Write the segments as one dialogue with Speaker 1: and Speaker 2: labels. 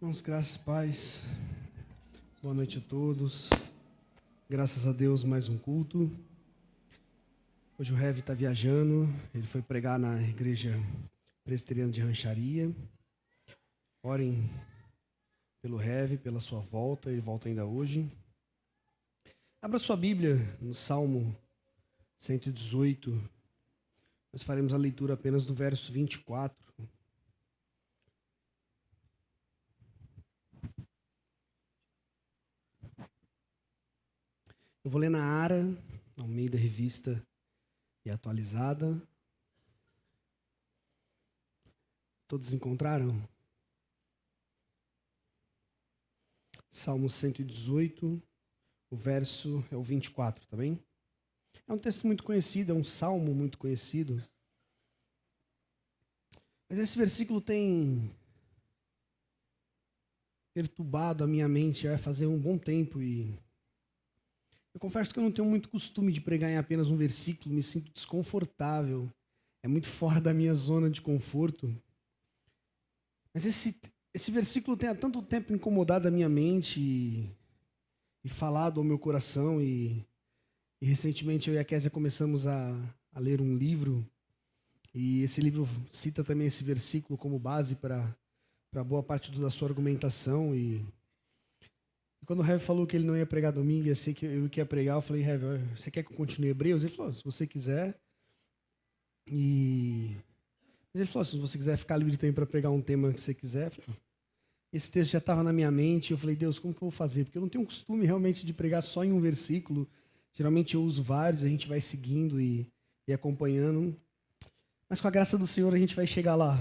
Speaker 1: Irmãos, graças e paz. Boa noite a todos. Graças a Deus, mais um culto. Hoje o Rev está viajando. Ele foi pregar na igreja presbiteriana de Rancharia. Orem pelo Rev, pela sua volta. Ele volta ainda hoje. Abra sua Bíblia no Salmo 118. Nós faremos a leitura apenas do verso 24. Eu vou ler na Ara, ao meio da revista e atualizada. Todos encontraram? Salmo 118, o verso é o 24, tá bem? É um texto muito conhecido, é um salmo muito conhecido. Mas esse versículo tem perturbado a minha mente já vai fazer um bom tempo e eu confesso que eu não tenho muito costume de pregar em apenas um versículo, me sinto desconfortável, é muito fora da minha zona de conforto. Mas esse versículo tem há tanto tempo incomodado a minha mente e falado ao meu coração e recentemente eu e a Kézia começamos a ler um livro e esse livro cita também esse versículo como base para boa parte da sua argumentação e quando o Rev falou que ele não ia pregar domingo, ia ser que eu ia pregar, eu falei, Rev, você quer que eu continue Hebreus? Ele falou, se você quiser. Mas ele falou, se você quiser ficar livre também para pregar um tema que você quiser. Eu falei, esse texto já estava na minha mente, eu falei, Deus, como que eu vou fazer? Porque eu não tenho costume realmente de pregar só em um versículo. Geralmente eu uso vários, a gente vai seguindo e acompanhando. Mas com a graça do Senhor a gente vai chegar lá.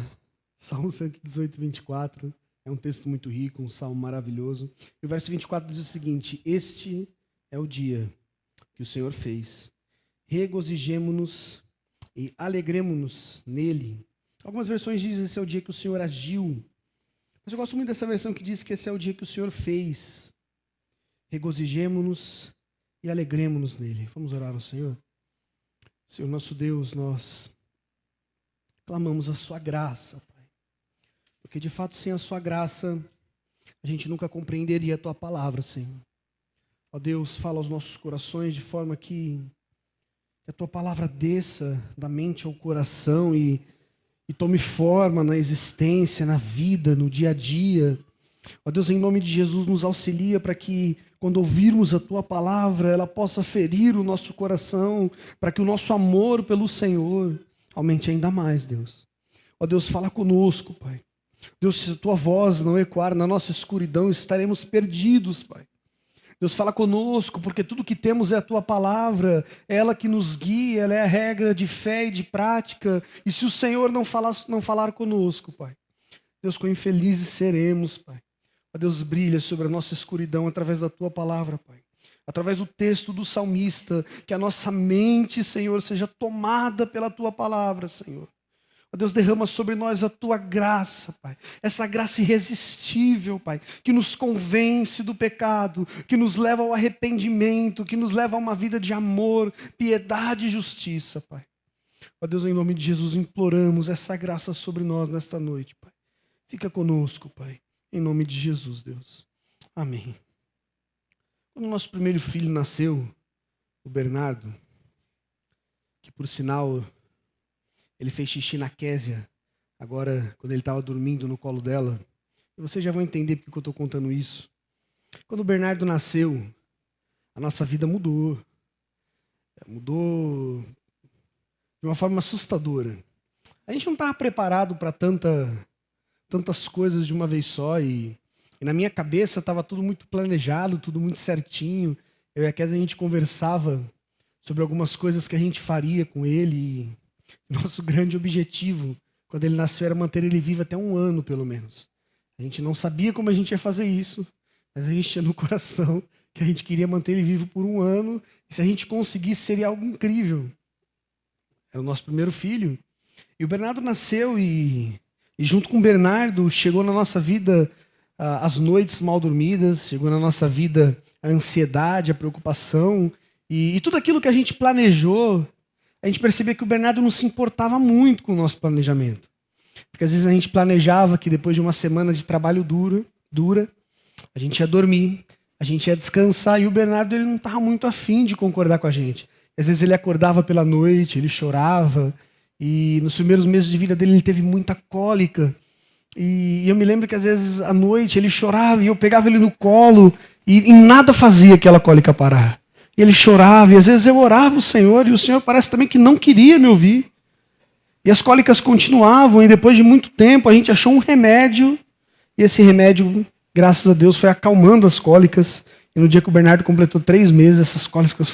Speaker 1: Salmo 118, 24. É um texto muito rico, um salmo maravilhoso. E o verso 24 diz o seguinte: este é o dia que o Senhor fez. Regozijemo-nos e alegremo-nos nele. Algumas versões dizem que esse é o dia que o Senhor agiu. Mas eu gosto muito dessa versão que diz que esse é o dia que o Senhor fez. Regozijemo-nos e alegremo-nos nele. Vamos orar ao Senhor? Senhor nosso Deus, nós clamamos a sua graça, Pai. Porque, de fato, sem a sua graça, a gente nunca compreenderia a tua palavra, Senhor. Ó Deus, fala aos nossos corações de forma que a tua palavra desça da mente ao coração e tome forma na existência, na vida, no dia a dia. Ó Deus, em nome de Jesus, nos auxilia para que, quando ouvirmos a tua palavra, ela possa ferir o nosso coração, para que o nosso amor pelo Senhor aumente ainda mais, Deus. Ó Deus, fala conosco, Pai. Deus, se a tua voz não ecoar na nossa escuridão, estaremos perdidos, Pai. Deus, fala conosco, porque tudo que temos é a tua palavra, é ela que nos guia, ela é a regra de fé e de prática. E se o Senhor não falar conosco, Pai, Deus, quão infelizes seremos, Pai. Ó Deus, brilha sobre a nossa escuridão através da tua palavra, Pai. Através do texto do salmista, que a nossa mente, Senhor, seja tomada pela tua palavra, Senhor. Ó Deus, derrama sobre nós a tua graça, Pai. Essa graça irresistível, Pai, que nos convence do pecado, que nos leva ao arrependimento, que nos leva a uma vida de amor, piedade e justiça, Pai. Ó Deus, em nome de Jesus, imploramos essa graça sobre nós nesta noite, Pai. Fica conosco, Pai. Em nome de Jesus, Deus. Amém. Quando o nosso primeiro filho nasceu, o Bernardo, que por sinal ele fez xixi na Kézia, agora quando ele estava dormindo no colo dela. E vocês já vão entender porque eu estou contando isso. Quando o Bernardo nasceu, a nossa vida mudou. Mudou de uma forma assustadora. A gente não estava preparado para tantas coisas de uma vez só. E na minha cabeça estava tudo muito planejado, tudo muito certinho. Eu e a Kézia, a gente conversava sobre algumas coisas que a gente faria com ele. Nosso grande objetivo, quando ele nasceu, era manter ele vivo até 1 ano, pelo menos. A gente não sabia como a gente ia fazer isso, mas a gente tinha no coração que a gente queria manter ele vivo por 1 ano, e se a gente conseguisse, seria algo incrível. Era o nosso primeiro filho. E o Bernardo nasceu e junto com o Bernardo, chegou na nossa vida as noites mal dormidas, chegou na nossa vida a ansiedade, a preocupação, e tudo aquilo que a gente planejou, a gente percebia que o Bernardo não se importava muito com o nosso planejamento. Porque às vezes a gente planejava que depois de uma semana de trabalho duro, dura. A gente ia dormir, a gente ia descansar, e o Bernardo ele não estava muito afim de concordar com a gente. Às vezes ele acordava pela noite, ele chorava, e nos primeiros meses de vida dele ele teve muita cólica. E eu me lembro que às vezes à noite ele chorava e eu pegava ele no colo e nada fazia aquela cólica parar. E ele chorava, e às vezes eu orava o Senhor, e o Senhor parece também que não queria me ouvir. E as cólicas continuavam, e depois de muito tempo a gente achou um remédio, e esse remédio, graças a Deus, foi acalmando as cólicas. E no dia que o Bernardo completou 3 meses,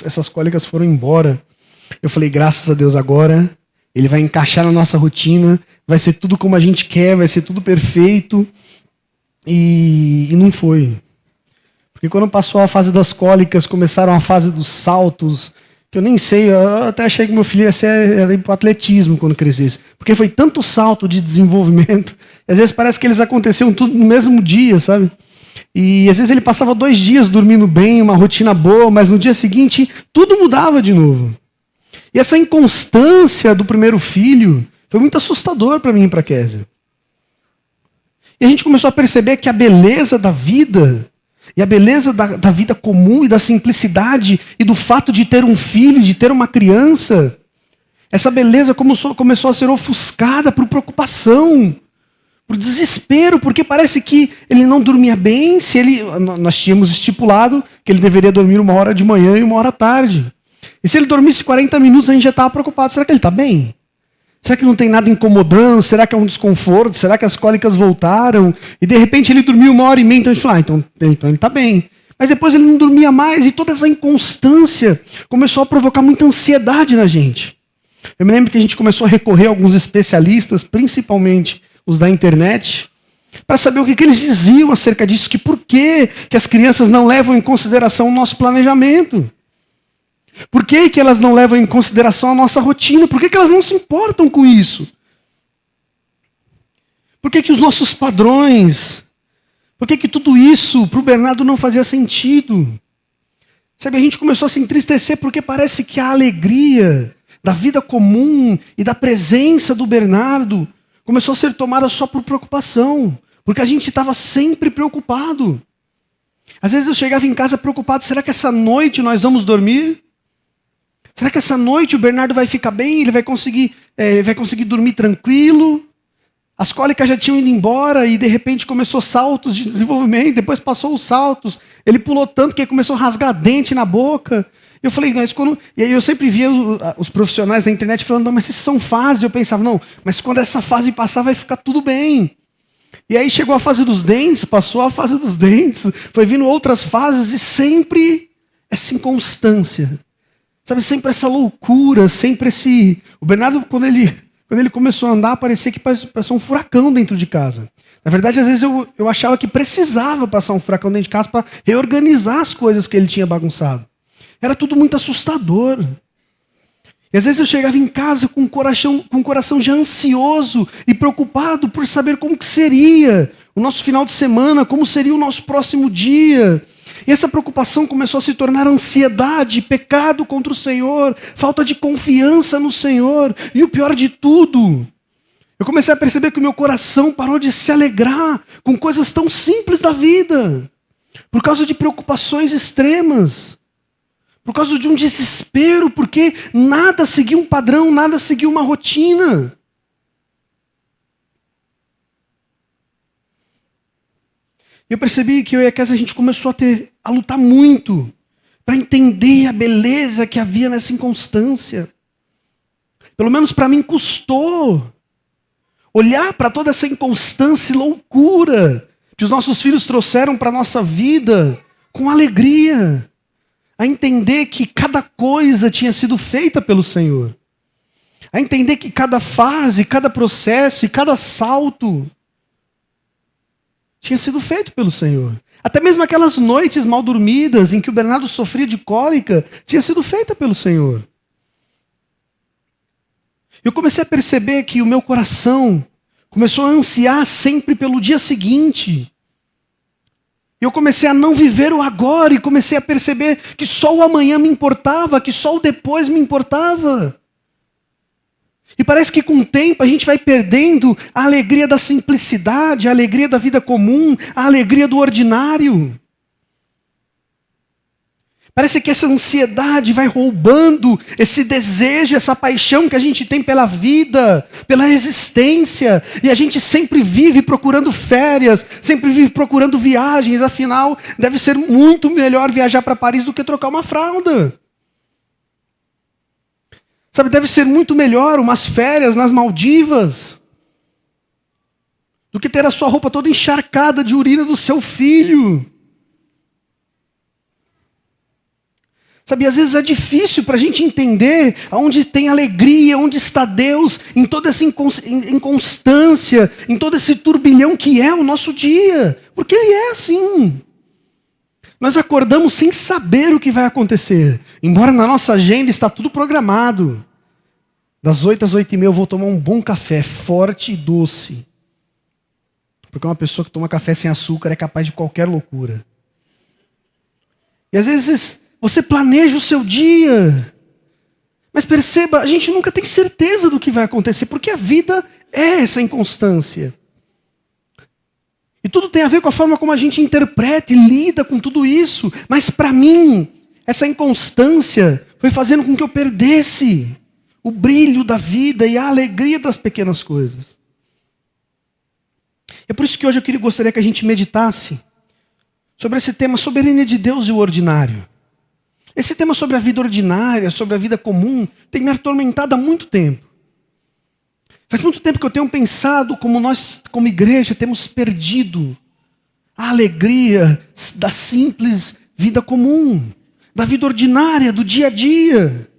Speaker 1: essas cólicas foram embora. Eu falei, graças a Deus, agora ele vai encaixar na nossa rotina, vai ser tudo como a gente quer, vai ser tudo perfeito. E não foi. Porque quando passou a fase das cólicas, começaram a fase dos saltos, que eu nem sei, eu até achei que meu filho ia ir para o atletismo quando crescesse. Porque foi tanto salto de desenvolvimento, e às vezes parece que eles aconteciam tudo no mesmo dia, sabe? E às vezes ele passava 2 dias dormindo bem, uma rotina boa, mas no dia seguinte tudo mudava de novo. E essa inconstância do primeiro filho foi muito assustador para mim e para a Kézia. E a gente começou a perceber que a beleza da vida, e a beleza da vida comum e da simplicidade, e do fato de ter um filho, de ter uma criança, essa beleza começou a ser ofuscada por preocupação, por desespero, porque parece que ele não dormia bem. Nós tínhamos estipulado que ele deveria dormir 1 hora de manhã e 1 hora à tarde. E se ele dormisse 40 minutos, a gente já estava preocupado. Será que ele está bem? Será que não tem nada incomodando? Será que é um desconforto? Será que as cólicas voltaram? E de repente ele dormiu 1 hora e meia, então a gente falou, então ele está bem. Mas depois ele não dormia mais, e toda essa inconstância começou a provocar muita ansiedade na gente. Eu me lembro que a gente começou a recorrer a alguns especialistas, principalmente os da internet, para saber o que eles diziam acerca disso, que por que as crianças não levam em consideração o nosso planejamento? Por que elas não levam em consideração a nossa rotina? Por que elas não se importam com isso? Por que os nossos padrões? Por que tudo isso para o Bernardo não fazia sentido? Sabe, a gente começou a se entristecer porque parece que a alegria da vida comum e da presença do Bernardo começou a ser tomada só por preocupação, porque a gente estava sempre preocupado. Às vezes eu chegava em casa preocupado, será que essa noite nós vamos dormir? Será que essa noite o Bernardo vai ficar bem? Ele vai conseguir dormir tranquilo? As cólicas já tinham ido embora e de repente começou saltos de desenvolvimento, depois passou os saltos, ele pulou tanto que ele começou a rasgar dente na boca. Eu falei, mas quando... E aí eu sempre via os profissionais da internet falando, não, mas isso são fases. Eu pensava, não, mas quando essa fase passar vai ficar tudo bem. E aí chegou a fase dos dentes, passou a fase dos dentes, foi vindo outras fases e sempre essa inconstância. Sabe, sempre essa loucura, sempre esse... O Bernardo, quando ele começou a andar, parecia que passou um furacão dentro de casa. Na verdade, às vezes eu achava que precisava passar um furacão dentro de casa para reorganizar as coisas que ele tinha bagunçado. Era tudo muito assustador. E às vezes eu chegava em casa com o coração já ansioso e preocupado por saber como que seria o nosso final de semana, como seria o nosso próximo dia. E essa preocupação começou a se tornar ansiedade, pecado contra o Senhor, falta de confiança no Senhor. E o pior de tudo, eu comecei a perceber que o meu coração parou de se alegrar com coisas tão simples da vida, por causa de preocupações extremas, por causa de um desespero, porque nada seguia um padrão, nada seguia uma rotina. Eu percebi que eu e a Kézia, a gente começou a lutar muito para entender a beleza que havia nessa inconstância. Pelo menos para mim custou olhar para toda essa inconstância e loucura que os nossos filhos trouxeram para a nossa vida com alegria. A entender que cada coisa tinha sido feita pelo Senhor. A entender que cada fase, cada processo e cada salto tinha sido feito pelo Senhor. Até mesmo aquelas noites mal dormidas em que o Bernardo sofria de cólica, tinha sido feita pelo Senhor. Eu comecei a perceber que o meu coração começou a ansiar sempre pelo dia seguinte. Eu comecei a não viver o agora e comecei a perceber que só o amanhã me importava, que só o depois me importava. E parece que com o tempo a gente vai perdendo a alegria da simplicidade, a alegria da vida comum, a alegria do ordinário. Parece que essa ansiedade vai roubando esse desejo, essa paixão que a gente tem pela vida, pela existência. E a gente sempre vive procurando férias, sempre vive procurando viagens. Afinal, deve ser muito melhor viajar para Paris do que trocar uma fralda. Sabe, deve ser muito melhor umas férias nas Maldivas do que ter a sua roupa toda encharcada de urina do seu filho. Sabe, às vezes é difícil para a gente entender aonde tem alegria, onde está Deus, em toda essa inconstância, em todo esse turbilhão que é o nosso dia. Porque Ele é assim. Nós acordamos sem saber o que vai acontecer. Embora na nossa agenda está tudo programado. Das 8 às 8h30 eu vou tomar um bom café, forte e doce. Porque uma pessoa que toma café sem açúcar é capaz de qualquer loucura. E às vezes você planeja o seu dia. Mas perceba, a gente nunca tem certeza do que vai acontecer, porque a vida é essa inconstância. E tudo tem a ver com a forma como a gente interpreta e lida com tudo isso. Mas para mim, essa inconstância foi fazendo com que eu perdesse o brilho da vida e a alegria das pequenas coisas. É por isso que hoje eu gostaria que a gente meditasse sobre esse tema, soberania de Deus e o ordinário. Esse tema sobre a vida ordinária, sobre a vida comum, tem me atormentado há muito tempo. Faz muito tempo que eu tenho pensado como nós, como igreja, temos perdido a alegria da simples vida comum, da vida ordinária, do dia a dia.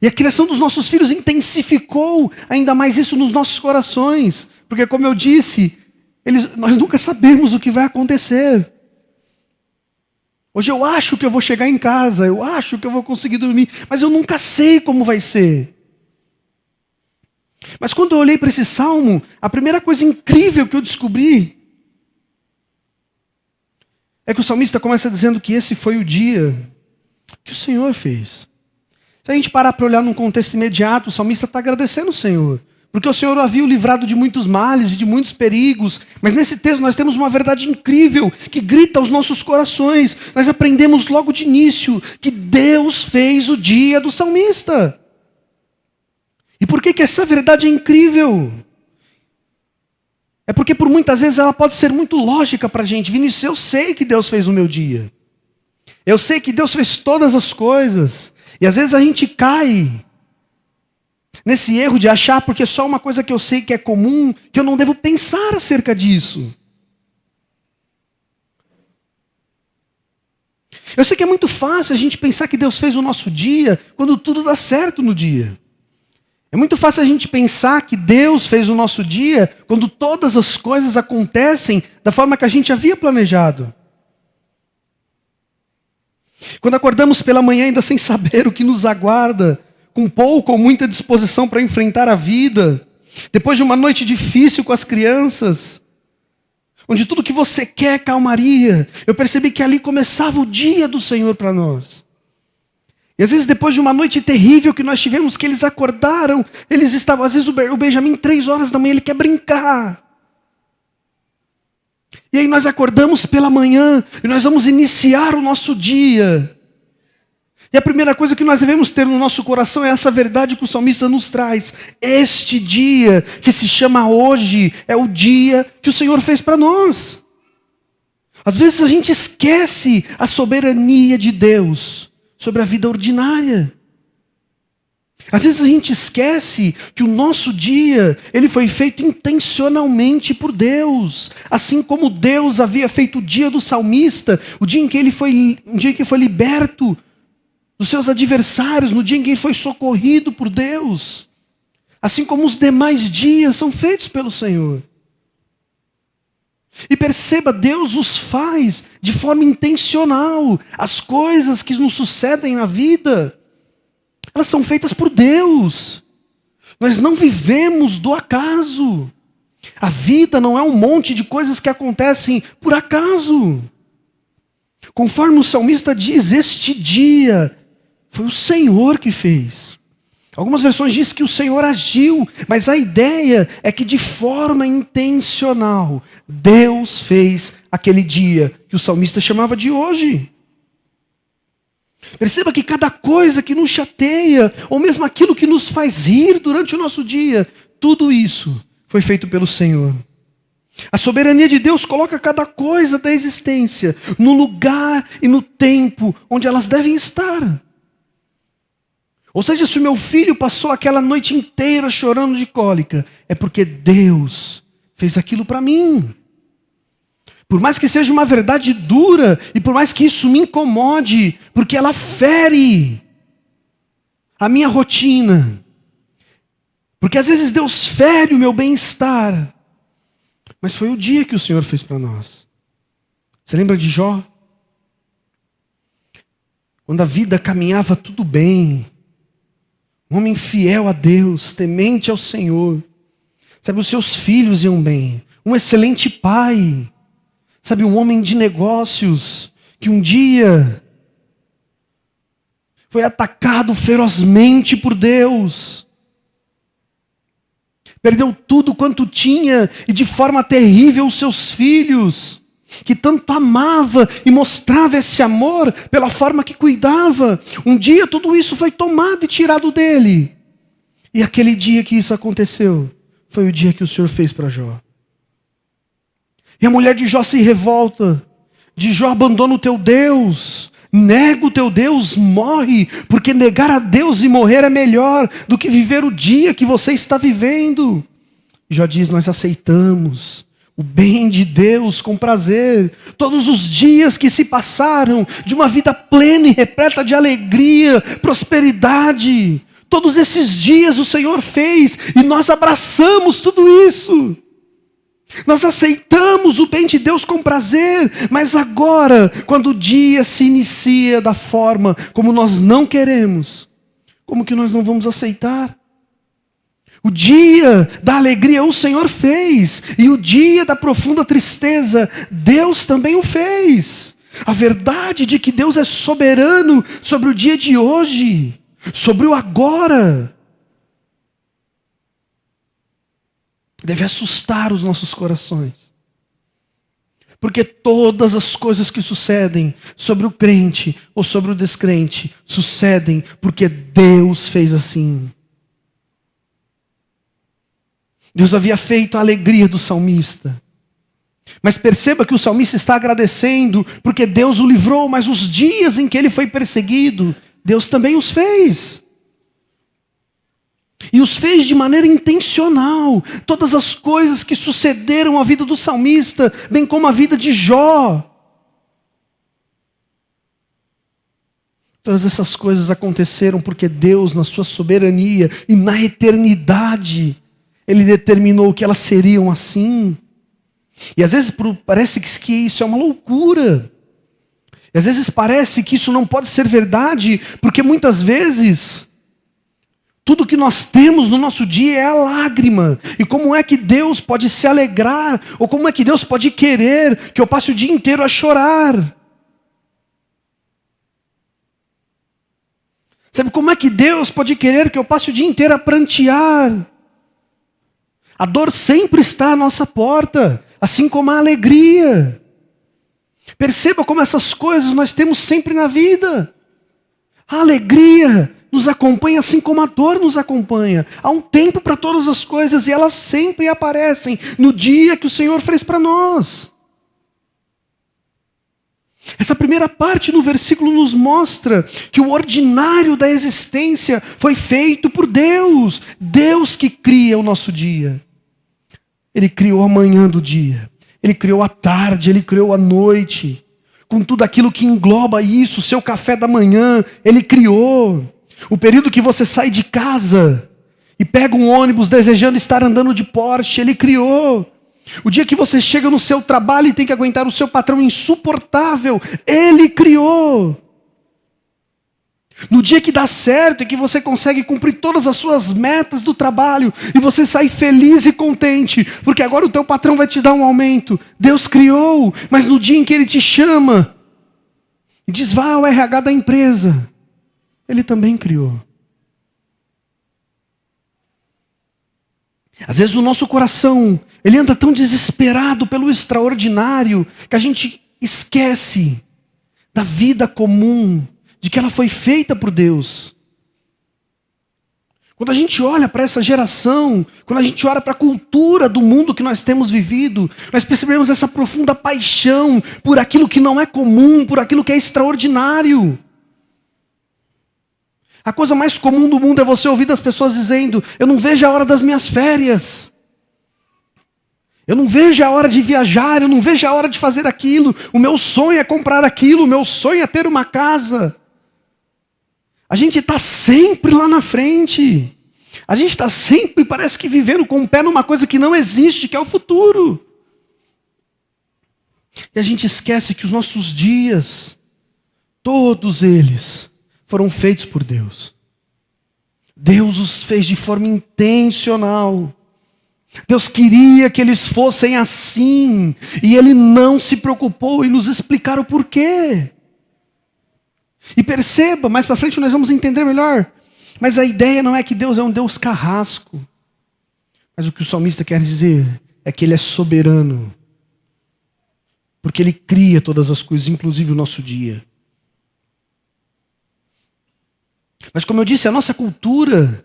Speaker 1: E a criação dos nossos filhos intensificou ainda mais isso nos nossos corações. Porque, como eu disse, nós nunca sabemos o que vai acontecer. Hoje eu acho que eu vou chegar em casa, eu acho que eu vou conseguir dormir, mas eu nunca sei como vai ser. Mas quando eu olhei para esse salmo, a primeira coisa incrível que eu descobri é que o salmista começa dizendo que esse foi o dia que o Senhor fez. Se a gente parar para olhar num contexto imediato, o salmista está agradecendo o Senhor. Porque o Senhor o havia livrado de muitos males e de muitos perigos. Mas nesse texto nós temos uma verdade incrível que grita aos nossos corações. Nós aprendemos logo de início que Deus fez o dia do salmista. E por que essa verdade é incrível? É porque por muitas vezes ela pode ser muito lógica para a gente. Vinícius, eu sei que Deus fez o meu dia. Eu sei que Deus fez todas as coisas. E às vezes a gente cai nesse erro de achar, porque só uma coisa que eu sei que é comum, que eu não devo pensar acerca disso. Eu sei que é muito fácil a gente pensar que Deus fez o nosso dia quando tudo dá certo no dia. É muito fácil a gente pensar que Deus fez o nosso dia quando todas as coisas acontecem da forma que a gente havia planejado. Quando acordamos pela manhã ainda sem saber o que nos aguarda, com pouco ou muita disposição para enfrentar a vida, depois de uma noite difícil com as crianças, onde tudo que você quer é calmaria, eu percebi que ali começava o dia do Senhor para nós. E às vezes depois de uma noite terrível que nós tivemos, que eles acordaram, eles estavam, às vezes o Benjamin 3 horas da manhã, ele quer brincar. E aí nós acordamos pela manhã e nós vamos iniciar o nosso dia. E a primeira coisa que nós devemos ter no nosso coração é essa verdade que o salmista nos traz. Este dia que se chama hoje é o dia que o Senhor fez para nós. Às vezes a gente esquece a soberania de Deus sobre a vida ordinária. Às vezes a gente esquece que o nosso dia, ele foi feito intencionalmente por Deus. Assim como Deus havia feito o dia do salmista, o dia em que ele foi liberto dos seus adversários, no dia em que ele foi socorrido por Deus. Assim como os demais dias são feitos pelo Senhor. E perceba, Deus os faz de forma intencional. As coisas que nos sucedem na vida, elas são feitas por Deus. Nós não vivemos do acaso. A vida não é um monte de coisas que acontecem por acaso. Conforme o salmista diz, este dia foi o Senhor que fez. Algumas versões dizem que o Senhor agiu, mas a ideia é que de forma intencional, Deus fez aquele dia que o salmista chamava de hoje. Perceba que cada coisa que nos chateia, ou mesmo aquilo que nos faz rir durante o nosso dia, tudo isso foi feito pelo Senhor. A soberania de Deus coloca cada coisa da existência no lugar e no tempo onde elas devem estar. Ou seja, se o meu filho passou aquela noite inteira chorando de cólica, é porque Deus fez aquilo para mim. Por mais que seja uma verdade dura, e por mais que isso me incomode, porque ela fere a minha rotina. Porque às vezes Deus fere o meu bem-estar. Mas foi o dia que o Senhor fez para nós. Você lembra de Jó? Quando a vida caminhava tudo bem, um homem fiel a Deus, temente ao Senhor. Sabe, os seus filhos iam bem. Um excelente pai. Sabe, um homem de negócios que um dia foi atacado ferozmente por Deus. Perdeu tudo quanto tinha e de forma terrível os seus filhos, que tanto amava e mostrava esse amor pela forma que cuidava. Um dia tudo isso foi tomado e tirado dele. E aquele dia que isso aconteceu, foi o dia que o Senhor fez para Jó. E a mulher de Jó se revolta. De Jó, abandona o teu Deus. Nega o teu Deus, morre. Porque negar a Deus e morrer é melhor do que viver o dia que você está vivendo. E Jó diz, nós aceitamos o bem de Deus com prazer. Todos os dias que se passaram de uma vida plena e repleta de alegria, prosperidade. Todos esses dias o Senhor fez e nós abraçamos tudo isso. Nós aceitamos o bem de Deus com prazer, mas agora, quando o dia se inicia da forma como nós não queremos, como que nós não vamos aceitar? O dia da alegria o Senhor fez, e o dia da profunda tristeza, Deus também o fez. A verdade de que Deus é soberano sobre o dia de hoje, sobre o agora, deve assustar os nossos corações. Porque todas as coisas que sucedem sobre o crente ou sobre o descrente, sucedem porque Deus fez assim. Deus havia feito a alegria do salmista. Mas perceba que o salmista está agradecendo porque Deus o livrou, mas os dias em que ele foi perseguido, Deus também os fez. E os fez de maneira intencional. Todas as coisas que sucederam à vida do salmista, bem como a vida de Jó. Todas essas coisas aconteceram porque Deus, na sua soberania e na eternidade, Ele determinou que elas seriam assim. E às vezes parece que isso é uma loucura. E às vezes parece que isso não pode ser verdade, porque muitas vezes tudo que nós temos no nosso dia é a lágrima. E como é que Deus pode se alegrar? Ou como é que Deus pode querer que eu passe o dia inteiro a chorar? Sabe como é que Deus pode querer que eu passe o dia inteiro a prantear? A dor sempre está à nossa porta, assim como a alegria. Perceba como essas coisas nós temos sempre na vida. A alegria nos acompanha assim como a dor nos acompanha. Há um tempo para todas as coisas e elas sempre aparecem no dia que o Senhor fez para nós. Essa primeira parte no versículo nos mostra que o ordinário da existência foi feito por Deus. Deus que cria o nosso dia. Ele criou a manhã do dia. Ele criou a tarde, Ele criou a noite. Com tudo aquilo que engloba isso, o seu café da manhã, Ele criou. O período que você sai de casa e pega um ônibus desejando estar andando de Porsche, Ele criou. O dia que você chega no seu trabalho e tem que aguentar o seu patrão insuportável, Ele criou. No dia que dá certo e que você consegue cumprir todas as suas metas do trabalho e você sai feliz e contente, porque agora o teu patrão vai te dar um aumento, Deus criou. Mas no dia em que Ele te chama e diz, vá ao RH da empresa, Ele também criou. Às vezes o nosso coração, ele anda tão desesperado pelo extraordinário, que a gente esquece da vida comum, de que ela foi feita por Deus. Quando a gente olha para essa geração, quando a gente olha para a cultura do mundo que nós temos vivido, nós percebemos essa profunda paixão por aquilo que não é comum, por aquilo que é extraordinário. A coisa mais comum do mundo é você ouvir das pessoas dizendo: eu não vejo a hora das minhas férias. Eu não vejo a hora de viajar, eu não vejo a hora de fazer aquilo. O meu sonho é comprar aquilo, o meu sonho é ter uma casa. A gente está sempre lá na frente. A gente está sempre, parece que vivendo com o pé numa coisa que não existe, que é o futuro. E a gente esquece que os nossos dias, todos eles, foram feitos por Deus. Deus os fez de forma intencional. Deus queria que eles fossem assim. E Ele não se preocupou em nos explicar o porquê. E perceba, mais para frente nós vamos entender melhor. Mas a ideia não é que Deus é um Deus carrasco. Mas o que o salmista quer dizer é que Ele é soberano. Porque Ele cria todas as coisas, inclusive o nosso dia. Mas como eu disse, a nossa cultura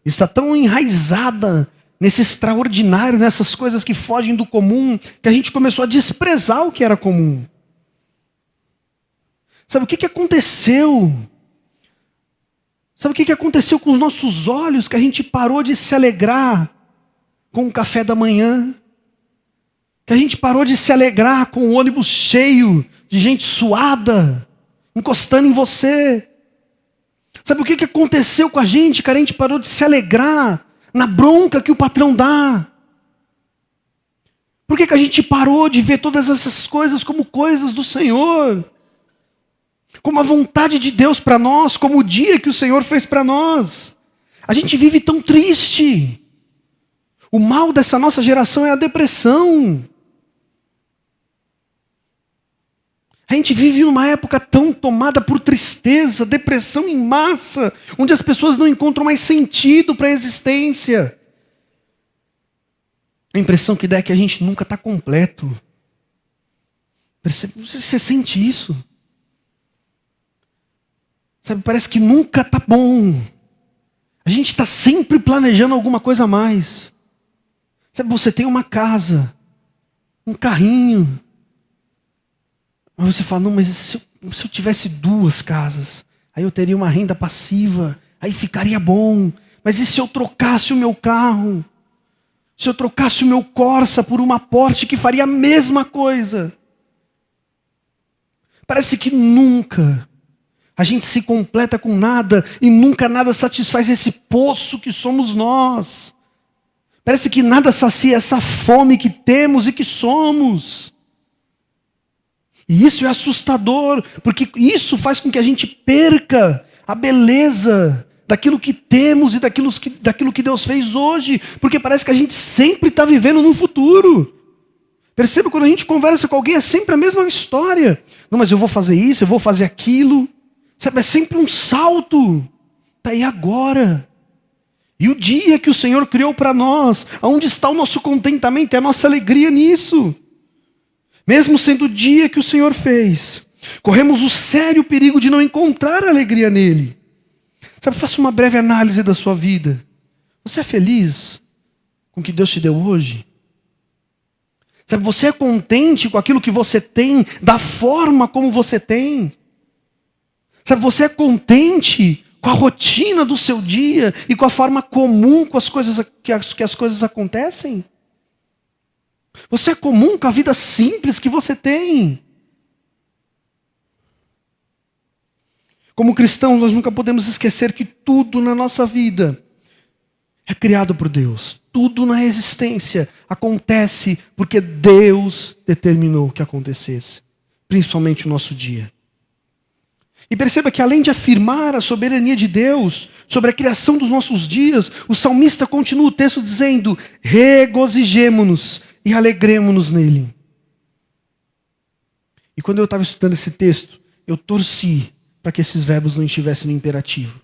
Speaker 1: está tão enraizada nesse extraordinário, nessas coisas que fogem do comum, que a gente começou a desprezar o que era comum. Sabe o que aconteceu? Sabe o que aconteceu com os nossos olhos? Que a gente parou de se alegrar com o café da manhã. Que a gente parou de se alegrar com o ônibus cheio de gente suada, encostando em você. Sabe o que aconteceu com a gente? Que a gente parou de se alegrar na bronca que o patrão dá. Por que a gente parou de ver todas essas coisas como coisas do Senhor? Como a vontade de Deus para nós, como o dia que o Senhor fez para nós. A gente vive tão triste. O mal dessa nossa geração é a depressão. A gente vive numa época tão tomada por tristeza, depressão em massa, onde as pessoas não encontram mais sentido para a existência. A impressão que dá é que a gente nunca está completo. Você sente isso? Sabe, parece que nunca está bom. A gente está sempre planejando alguma coisa a mais. Sabe, você tem uma casa, um carrinho. Mas você fala, não, mas se eu tivesse 2 casas, aí eu teria uma renda passiva, aí ficaria bom. Mas e se eu trocasse o meu carro? Se eu trocasse o meu Corsa por uma Porsche que faria a mesma coisa? Parece que nunca a gente se completa com nada e nunca nada satisfaz esse poço que somos nós. Parece que nada sacia essa fome que temos e que somos. E isso é assustador, porque isso faz com que a gente perca a beleza daquilo que temos e daquilo que Deus fez hoje, porque parece que a gente sempre está vivendo no futuro. Perceba, quando a gente conversa com alguém, é sempre a mesma história. Não, mas eu vou fazer isso, eu vou fazer aquilo. Sabe, é sempre um salto. Está aí agora. E o dia que o Senhor criou para nós, onde está o nosso contentamento e a nossa alegria nisso? Mesmo sendo o dia que o Senhor fez, corremos o sério perigo de não encontrar alegria nele. Sabe, faça uma breve análise da sua vida. Você é feliz com o que Deus te deu hoje? Sabe, você é contente com aquilo que você tem, da forma como você tem? Sabe, você é contente com a rotina do seu dia e com a forma comum com as coisas, que as coisas acontecem? Você é comum com a vida simples que você tem? Como cristãos, nós nunca podemos esquecer que tudo na nossa vida é criado por Deus. Tudo na existência acontece porque Deus determinou que acontecesse. Principalmente o nosso dia. E perceba que além de afirmar a soberania de Deus sobre a criação dos nossos dias, o salmista continua o texto dizendo: regozijemo-nos e alegremo-nos nele. E quando eu estava estudando esse texto, eu torci para que esses verbos não estivessem no imperativo.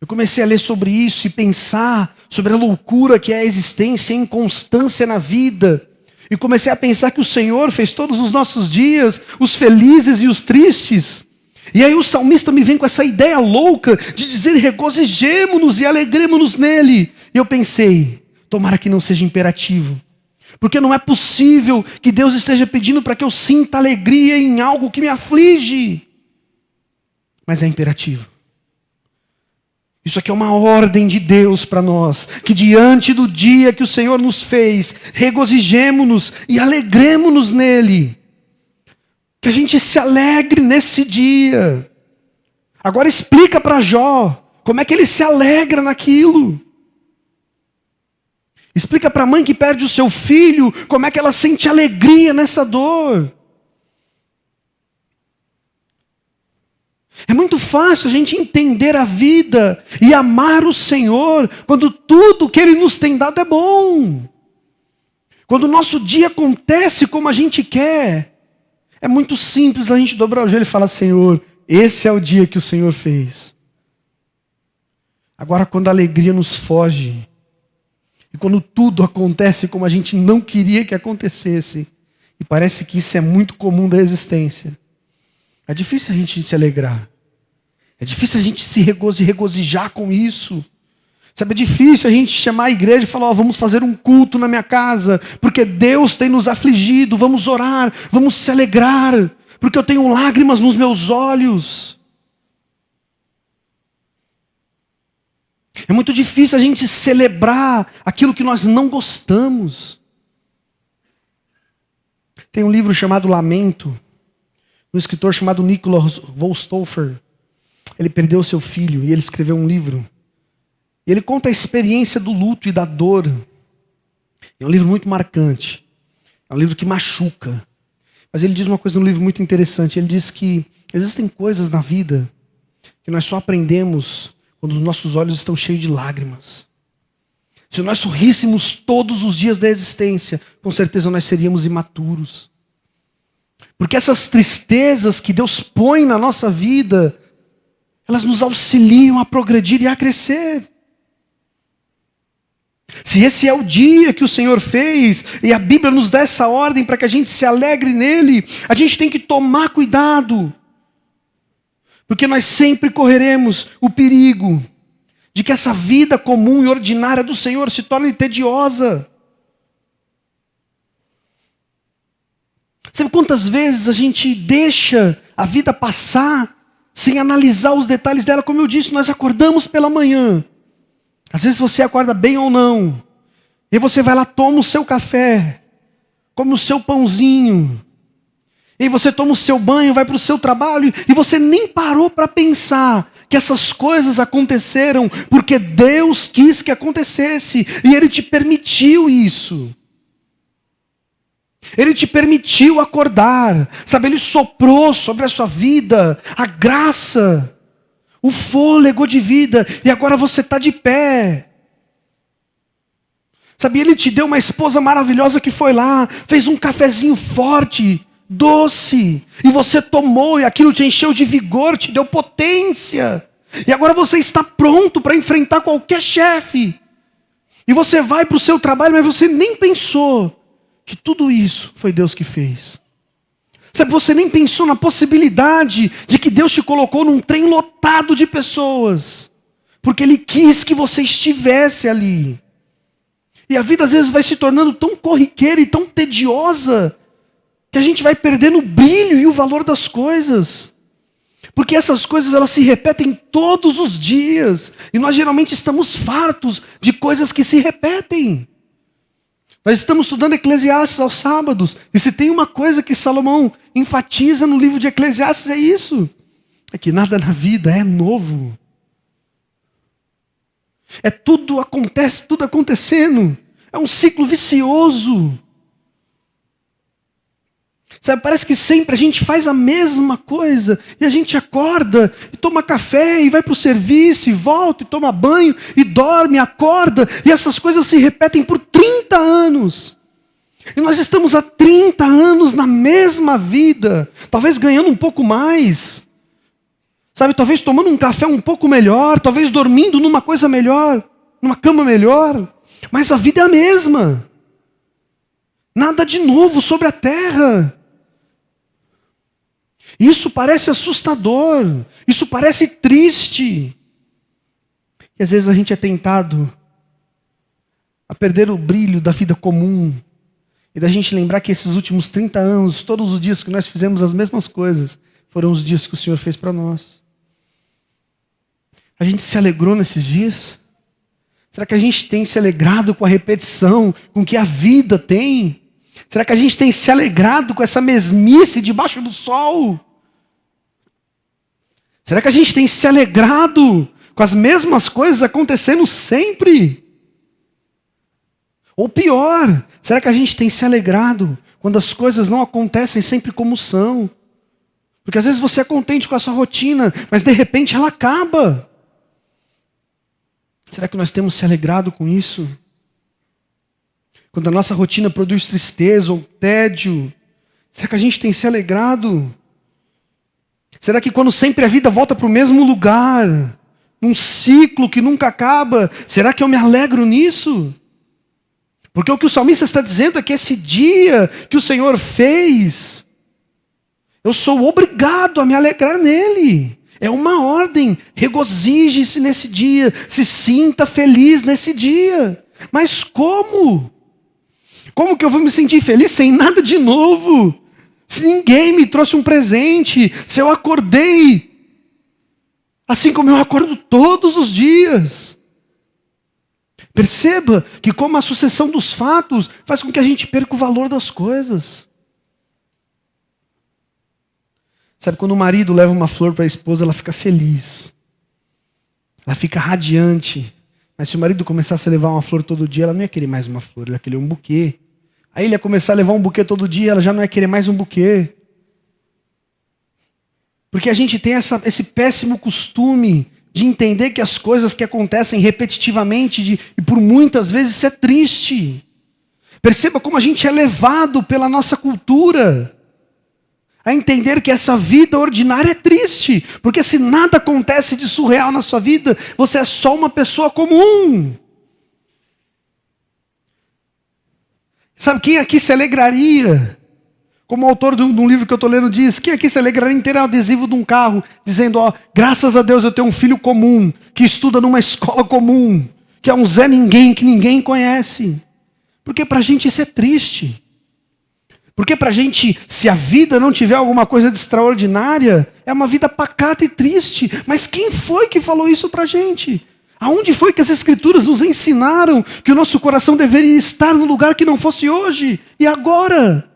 Speaker 1: Eu comecei a ler sobre isso e pensar sobre a loucura que é a existência, a inconstância na vida. E comecei a pensar que o Senhor fez todos os nossos dias, os felizes e os tristes. E aí o salmista me vem com essa ideia louca de dizer: regozijemo-nos e alegremo-nos nele. E eu pensei, tomara que não seja imperativo. Porque não é possível que Deus esteja pedindo para que eu sinta alegria em algo que me aflige. Mas é imperativo. Isso aqui é uma ordem de Deus para nós, que diante do dia que o Senhor nos fez, regozijemo-nos e alegremo-nos nele. Que a gente se alegre nesse dia. Agora explica para Jó, como é que ele se alegra naquilo. Explica para a mãe que perde o seu filho, como é que ela sente alegria nessa dor. É muito fácil a gente entender a vida e amar o Senhor quando tudo que Ele nos tem dado é bom. Quando o nosso dia acontece como a gente quer, é muito simples a gente dobrar o joelho e falar: Senhor, esse é o dia que o Senhor fez. Agora, quando a alegria nos foge, e quando tudo acontece como a gente não queria que acontecesse, e parece que isso é muito comum da existência, é difícil a gente se alegrar. É difícil a gente se regozijar com isso. Sabe, é difícil a gente chamar a igreja e falar: vamos fazer um culto na minha casa, porque Deus tem nos afligido, vamos orar, vamos se alegrar, porque eu tenho lágrimas nos meus olhos. É muito difícil a gente celebrar aquilo que nós não gostamos. Tem um livro chamado Lamento, um escritor chamado Nicholas Wolstofer. Ele perdeu seu filho e ele escreveu um livro. E ele conta a experiência do luto e da dor. É um livro muito marcante. É um livro que machuca. Mas ele diz uma coisa no livro muito interessante. Ele diz que existem coisas na vida que nós só aprendemos quando os nossos olhos estão cheios de lágrimas. Se nós sorríssemos todos os dias da existência, com certeza nós seríamos imaturos. Porque essas tristezas que Deus põe na nossa vida, elas nos auxiliam a progredir e a crescer. Se esse é o dia que o Senhor fez, e a Bíblia nos dá essa ordem para que a gente se alegre nele, a gente tem que tomar cuidado. Porque nós sempre correremos o perigo de que essa vida comum e ordinária do Senhor se torne tediosa. Sabe quantas vezes a gente deixa a vida passar sem analisar os detalhes dela? Como eu disse, nós acordamos pela manhã. Às vezes você acorda bem ou não. E você vai lá, toma o seu café, come o seu pãozinho. E você toma o seu banho, vai para o seu trabalho. E você nem parou para pensar que essas coisas aconteceram porque Deus quis que acontecesse. E Ele te permitiu isso. Ele te permitiu acordar. Sabe, Ele soprou sobre a sua vida a graça, o fôlego de vida, e agora você está de pé. Sabe, Ele te deu uma esposa maravilhosa que foi lá, fez um cafezinho forte, doce, e você tomou, e aquilo te encheu de vigor, te deu potência. E agora você está pronto para enfrentar qualquer chefe. E você vai para o seu trabalho, mas você nem pensou que tudo isso foi Deus que fez. Sabe, você nem pensou na possibilidade de que Deus te colocou num trem lotado de pessoas, porque Ele quis que você estivesse ali. E a vida às vezes vai se tornando tão corriqueira e tão tediosa, que a gente vai perdendo o brilho e o valor das coisas. Porque essas coisas, elas se repetem todos os dias, e nós geralmente estamos fartos de coisas que se repetem. Nós estamos estudando Eclesiastes aos sábados, e se tem uma coisa que Salomão enfatiza no livro de Eclesiastes é isso: é que nada na vida é novo. É tudo acontece, tudo acontecendo. É um ciclo vicioso. Sabe, parece que sempre a gente faz a mesma coisa, e a gente acorda, e toma café, e vai para o serviço, e volta, e toma banho, e dorme, acorda, e essas coisas se repetem por 30 anos. E nós estamos há 30 anos na mesma vida, talvez ganhando um pouco mais, Sabe, talvez tomando um café um pouco melhor, talvez dormindo numa coisa melhor, numa cama melhor. Mas a vida é a mesma. Nada de novo sobre a terra. Isso parece assustador. Isso parece triste. E às vezes a gente é tentado a perder o brilho da vida comum. E da gente lembrar que esses últimos 30 anos, todos os dias que nós fizemos as mesmas coisas, foram os dias que o Senhor fez para nós. A gente se alegrou nesses dias? Será que a gente tem se alegrado com a repetição, com o que a vida tem? Será que a gente tem se alegrado com essa mesmice debaixo do sol? Será que a gente tem se alegrado com as mesmas coisas acontecendo sempre? Ou pior, será que a gente tem se alegrado quando as coisas não acontecem sempre como são? Porque às vezes você é contente com a sua rotina, mas de repente ela acaba. Será que nós temos se alegrado com isso? Quando a nossa rotina produz tristeza ou tédio, será que a gente tem se alegrado? Será que quando sempre a vida volta para o mesmo lugar, num ciclo que nunca acaba, será que eu me alegro nisso? Porque o que o salmista está dizendo é que esse dia que o Senhor fez, eu sou obrigado a me alegrar nele. É uma ordem, regozije-se nesse dia, se sinta feliz nesse dia. Mas como? Como que eu vou me sentir feliz sem nada de novo? Se ninguém me trouxe um presente, se eu acordei, assim como eu acordo todos os dias. Perceba que como a sucessão dos fatos faz com que a gente perca o valor das coisas. Sabe, quando o marido leva uma flor para a esposa, ela fica feliz. Ela fica radiante. Mas se o marido começasse a levar uma flor todo dia, ela não ia querer mais uma flor, ela ia querer um buquê. Aí ele ia começar a levar um buquê todo dia, ela já não ia querer mais um buquê. Porque a gente tem esse péssimo costume de entender que as coisas que acontecem repetitivamente e por muitas vezes isso é triste. Perceba como a gente é levado pela nossa cultura a entender que essa vida ordinária é triste. Porque se nada acontece de surreal na sua vida, você é só uma pessoa comum. Sabe quem aqui se alegraria? Como o autor de um livro que eu estou lendo diz, quem aqui se alegraria em ter um adesivo de um carro, dizendo, ó, graças a Deus eu tenho um filho comum, que estuda numa escola comum, que é um Zé Ninguém, que ninguém conhece. Porque para a gente isso é triste. Porque para a gente, se a vida não tiver alguma coisa de extraordinária, é uma vida pacata e triste. Mas quem foi que falou isso para a gente? Aonde foi que as Escrituras nos ensinaram que o nosso coração deveria estar no lugar que não fosse hoje e agora?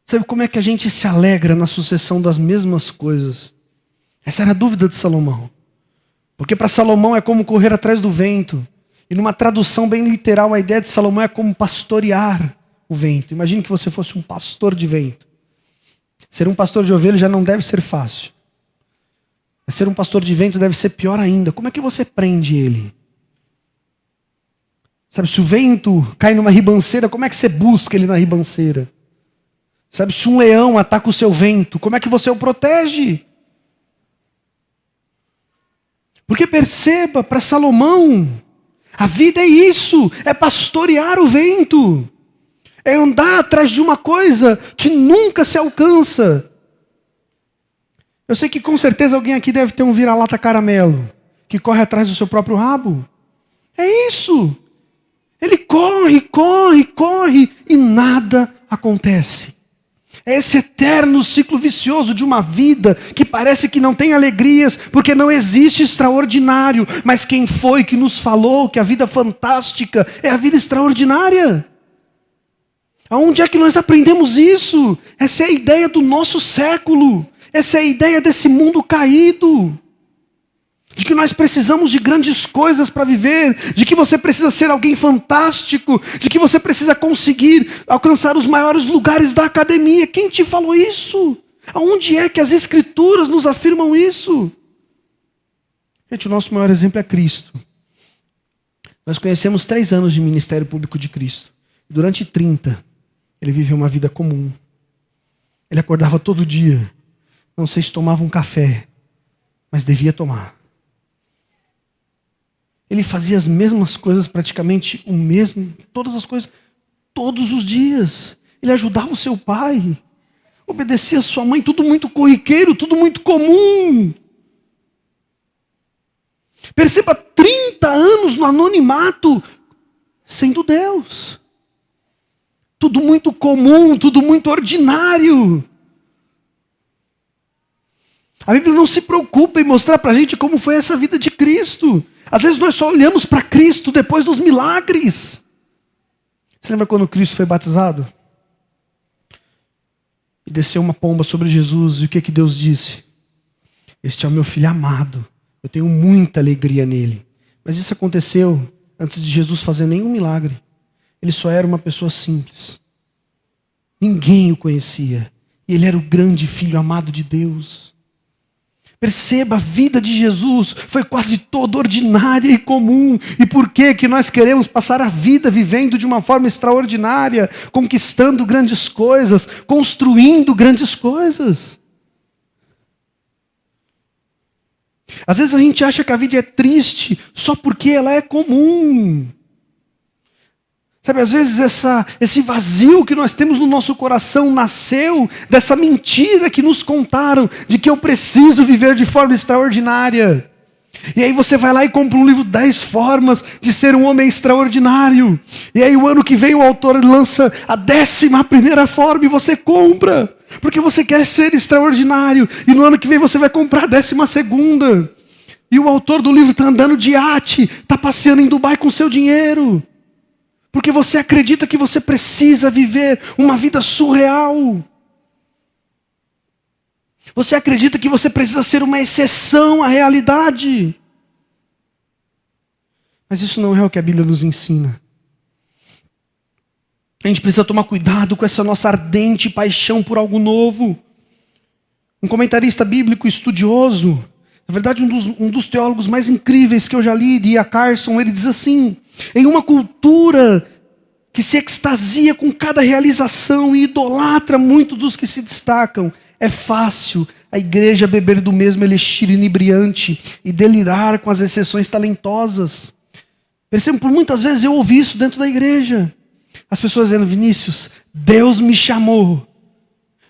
Speaker 1: Sabe como é que a gente se alegra na sucessão das mesmas coisas? Essa era a dúvida de Salomão. Porque para Salomão é como correr atrás do vento. E numa tradução bem literal, a ideia de Salomão é como pastorear o vento. Imagine que você fosse um pastor de vento. Ser um pastor de ovelha já não deve ser fácil. Mas ser um pastor de vento deve ser pior ainda. Como é que você prende ele? Sabe, se o vento cai numa ribanceira, como é que você busca ele na ribanceira? Sabe, se um leão ataca o seu vento, como é que você o protege? Porque perceba, para Salomão, a vida é isso, é pastorear o vento. É andar atrás de uma coisa que nunca se alcança. Eu sei que com certeza alguém aqui deve ter um vira-lata caramelo, que corre atrás do seu próprio rabo. É isso. Ele corre, corre, corre e nada acontece. É esse eterno ciclo vicioso de uma vida que parece que não tem alegrias, porque não existe extraordinário. Mas quem foi que nos falou que a vida fantástica é a vida extraordinária? Aonde é que nós aprendemos isso? Essa é a ideia do nosso século. Essa é a ideia desse mundo caído. De que nós precisamos de grandes coisas para viver, de que você precisa ser alguém fantástico, de que você precisa conseguir alcançar os maiores lugares da academia. Quem te falou isso? Aonde é que as Escrituras nos afirmam isso? Gente, o nosso maior exemplo é Cristo. Nós conhecemos 3 anos de ministério público de Cristo. Durante 30, ele viveu uma vida comum. Ele acordava todo dia. Não sei se tomava um café, mas devia tomar. Ele fazia as mesmas coisas, praticamente todas as coisas, todos os dias. Ele ajudava o seu pai, obedecia a sua mãe, tudo muito corriqueiro, tudo muito comum. Perceba, 30 anos no anonimato, sendo Deus. Tudo muito comum, tudo muito ordinário. A Bíblia não se preocupa em mostrar para a gente como foi essa vida de Cristo. Às vezes nós só olhamos para Cristo depois dos milagres. Você lembra quando Cristo foi batizado? E desceu uma pomba sobre Jesus, e o que Deus disse? Este é o meu filho amado, eu tenho muita alegria nele. Mas isso aconteceu antes de Jesus fazer nenhum milagre. Ele só era uma pessoa simples. Ninguém o conhecia. E ele era o grande filho amado de Deus. Perceba, a vida de Jesus foi quase toda ordinária e comum. E por que nós queremos passar a vida vivendo de uma forma extraordinária, conquistando grandes coisas, construindo grandes coisas? Às vezes a gente acha que a vida é triste só porque ela é comum. Sabe, às vezes esse vazio que nós temos no nosso coração nasceu dessa mentira que nos contaram, de que eu preciso viver de forma extraordinária. E aí você vai lá e compra um livro 10 formas de ser um homem extraordinário. E aí o ano que vem o autor lança a 11ª forma e você compra. Porque você quer ser extraordinário. E no ano que vem você vai comprar a 12ª. E o autor do livro está andando de iate, está passeando em Dubai com seu dinheiro. Porque você acredita que você precisa viver uma vida surreal. Você acredita que você precisa ser uma exceção à realidade. Mas isso não é o que a Bíblia nos ensina. A gente precisa tomar cuidado com essa nossa ardente paixão por algo novo. Um comentarista bíblico estudioso, na verdade um dos teólogos mais incríveis que eu já li, D.A. Carson, ele diz assim: em uma cultura que se extasia com cada realização e idolatra muito dos que se destacam, é fácil a igreja beber do mesmo elixir inebriante e delirar com as exceções talentosas. Percebam, por muitas vezes eu ouvi isso dentro da igreja. As pessoas dizendo: Vinícius, Deus me chamou.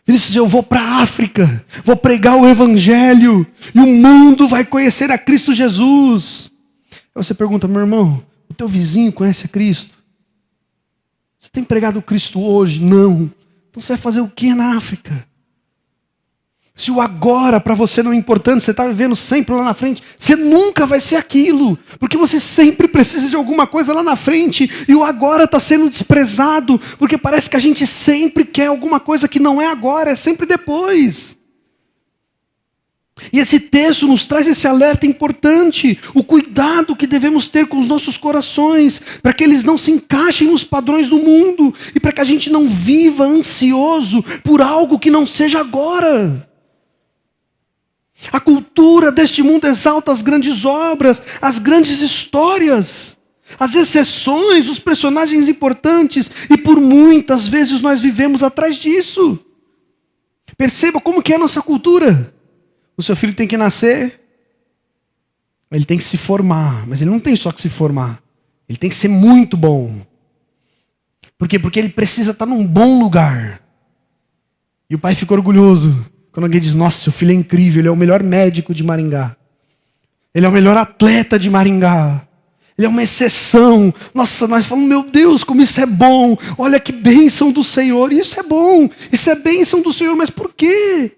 Speaker 1: Vinícius, eu vou para a África, vou pregar o evangelho e o mundo vai conhecer a Cristo Jesus. Aí você pergunta: meu irmão, o teu vizinho conhece a Cristo? Você tem pregado Cristo hoje? Não. Então você vai fazer o que na África? Se o agora para você não é importante, você está vivendo sempre lá na frente, você nunca vai ser aquilo. Porque você sempre precisa de alguma coisa lá na frente. E o agora está sendo desprezado. Porque parece que a gente sempre quer alguma coisa que não é agora, é sempre depois. E esse texto nos traz esse alerta importante. O cuidado que devemos ter com os nossos corações, para que eles não se encaixem nos padrões do mundo. E para que a gente não viva ansioso por algo que não seja agora. A cultura deste mundo exalta as grandes obras, as grandes histórias, as exceções, os personagens importantes, e por muitas vezes nós vivemos atrás disso. Perceba como que é a nossa cultura. O seu filho tem que nascer, ele tem que se formar, mas ele não tem só que se formar, ele tem que ser muito bom. Por quê? Porque ele precisa estar num bom lugar. E o pai fica orgulhoso quando alguém diz: nossa, seu filho é incrível, ele é o melhor médico de Maringá. Ele é o melhor atleta de Maringá. Ele é uma exceção. Nossa, nós falamos: meu Deus, como isso é bom. Olha que bênção do Senhor. Isso é bom, isso é bênção do Senhor. Mas por quê?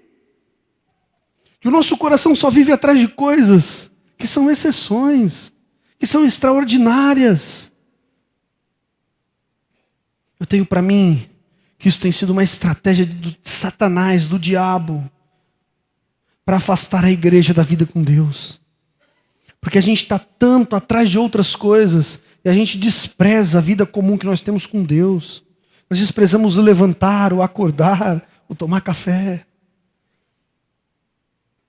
Speaker 1: Que o nosso coração só vive atrás de coisas que são exceções, que são extraordinárias. Eu tenho para mim que isso tem sido uma estratégia de Satanás, do diabo, para afastar a igreja da vida com Deus. Porque a gente está tanto atrás de outras coisas e a gente despreza a vida comum que nós temos com Deus. Nós desprezamos o levantar, o acordar, o tomar café.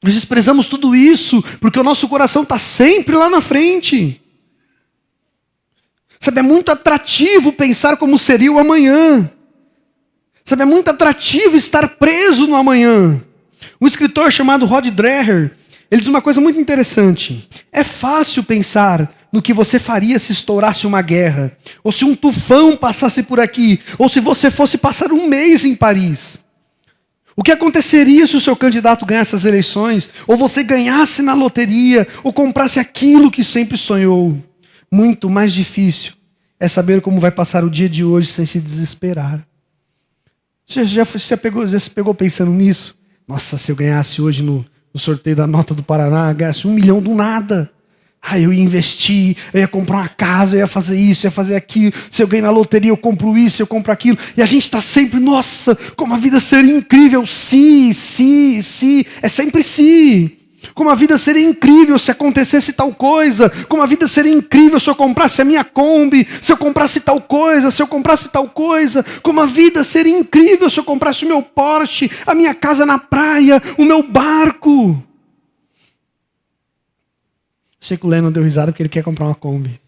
Speaker 1: Nós desprezamos tudo isso porque o nosso coração está sempre lá na frente. Sabe, é muito atrativo pensar como seria o amanhã. Sabe, é muito atrativo estar preso no amanhã. Um escritor chamado Rod Dreher, ele diz uma coisa muito interessante. É fácil pensar no que você faria se estourasse uma guerra, ou se um tufão passasse por aqui, ou se você fosse passar um mês em Paris. O que aconteceria se o seu candidato ganhasse as eleições, ou você ganhasse na loteria, ou comprasse aquilo que sempre sonhou? Muito mais difícil é saber como vai passar o dia de hoje sem se desesperar. Você já se pegou pensando nisso? Nossa, se eu ganhasse hoje no sorteio da Nota do Paraná, ganhasse 1 milhão do nada. Eu ia investir, eu ia comprar uma casa, eu ia fazer isso, eu ia fazer aquilo. Se eu ganhar na loteria, eu compro isso, eu compro aquilo. E a gente está sempre, nossa, como a vida seria incrível. Se, é sempre se. Como a vida seria incrível se acontecesse tal coisa. Como a vida seria incrível se eu comprasse a minha Kombi. Se eu comprasse tal coisa, se eu comprasse tal coisa. Como a vida seria incrível se eu comprasse o meu Porsche, a minha casa na praia, o meu barco. Sei que o Lennon deu risada porque ele quer comprar uma Kombi.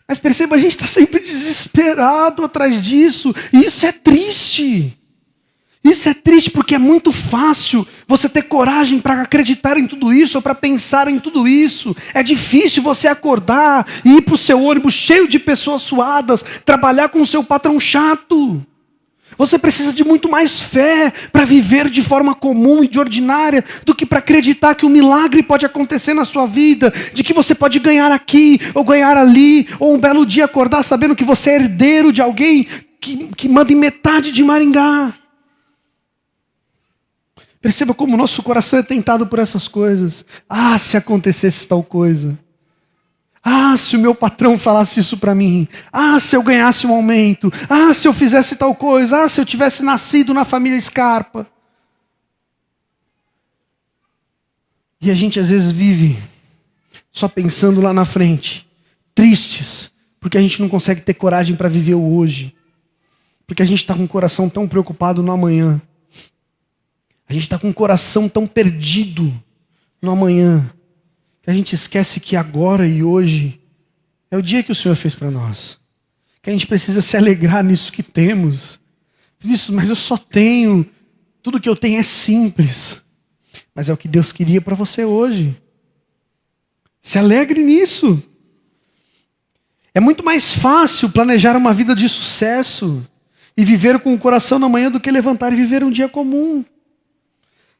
Speaker 1: Mas perceba, a gente está sempre desesperado atrás disso. E isso é triste. Isso é triste porque é muito fácil você ter coragem para acreditar em tudo isso ou para pensar em tudo isso. É difícil você acordar e ir para o seu ônibus cheio de pessoas suadas, trabalhar com o seu patrão chato. Você precisa de muito mais fé para viver de forma comum e de ordinária do que para acreditar que um milagre pode acontecer na sua vida, de que você pode ganhar aqui ou ganhar ali, ou um belo dia acordar sabendo que você é herdeiro de alguém que manda em metade de Maringá. Perceba como o nosso coração é tentado por essas coisas. Se acontecesse tal coisa. Se o meu patrão falasse isso para mim. Se eu ganhasse um aumento. Se eu fizesse tal coisa. Se eu tivesse nascido na família Scarpa. E a gente às vezes vive só pensando lá na frente. Tristes. Porque a gente não consegue ter coragem para viver o hoje. Porque a gente está com o coração tão preocupado no amanhã. A gente está com o coração tão perdido no amanhã, que a gente esquece que agora e hoje é o dia que o Senhor fez para nós. Que a gente precisa se alegrar nisso que temos. Isso, mas eu só tenho, tudo que eu tenho é simples. Mas é o que Deus queria para você hoje. Se alegre nisso. É muito mais fácil planejar uma vida de sucesso e viver com o coração na manhã do que levantar e viver um dia comum.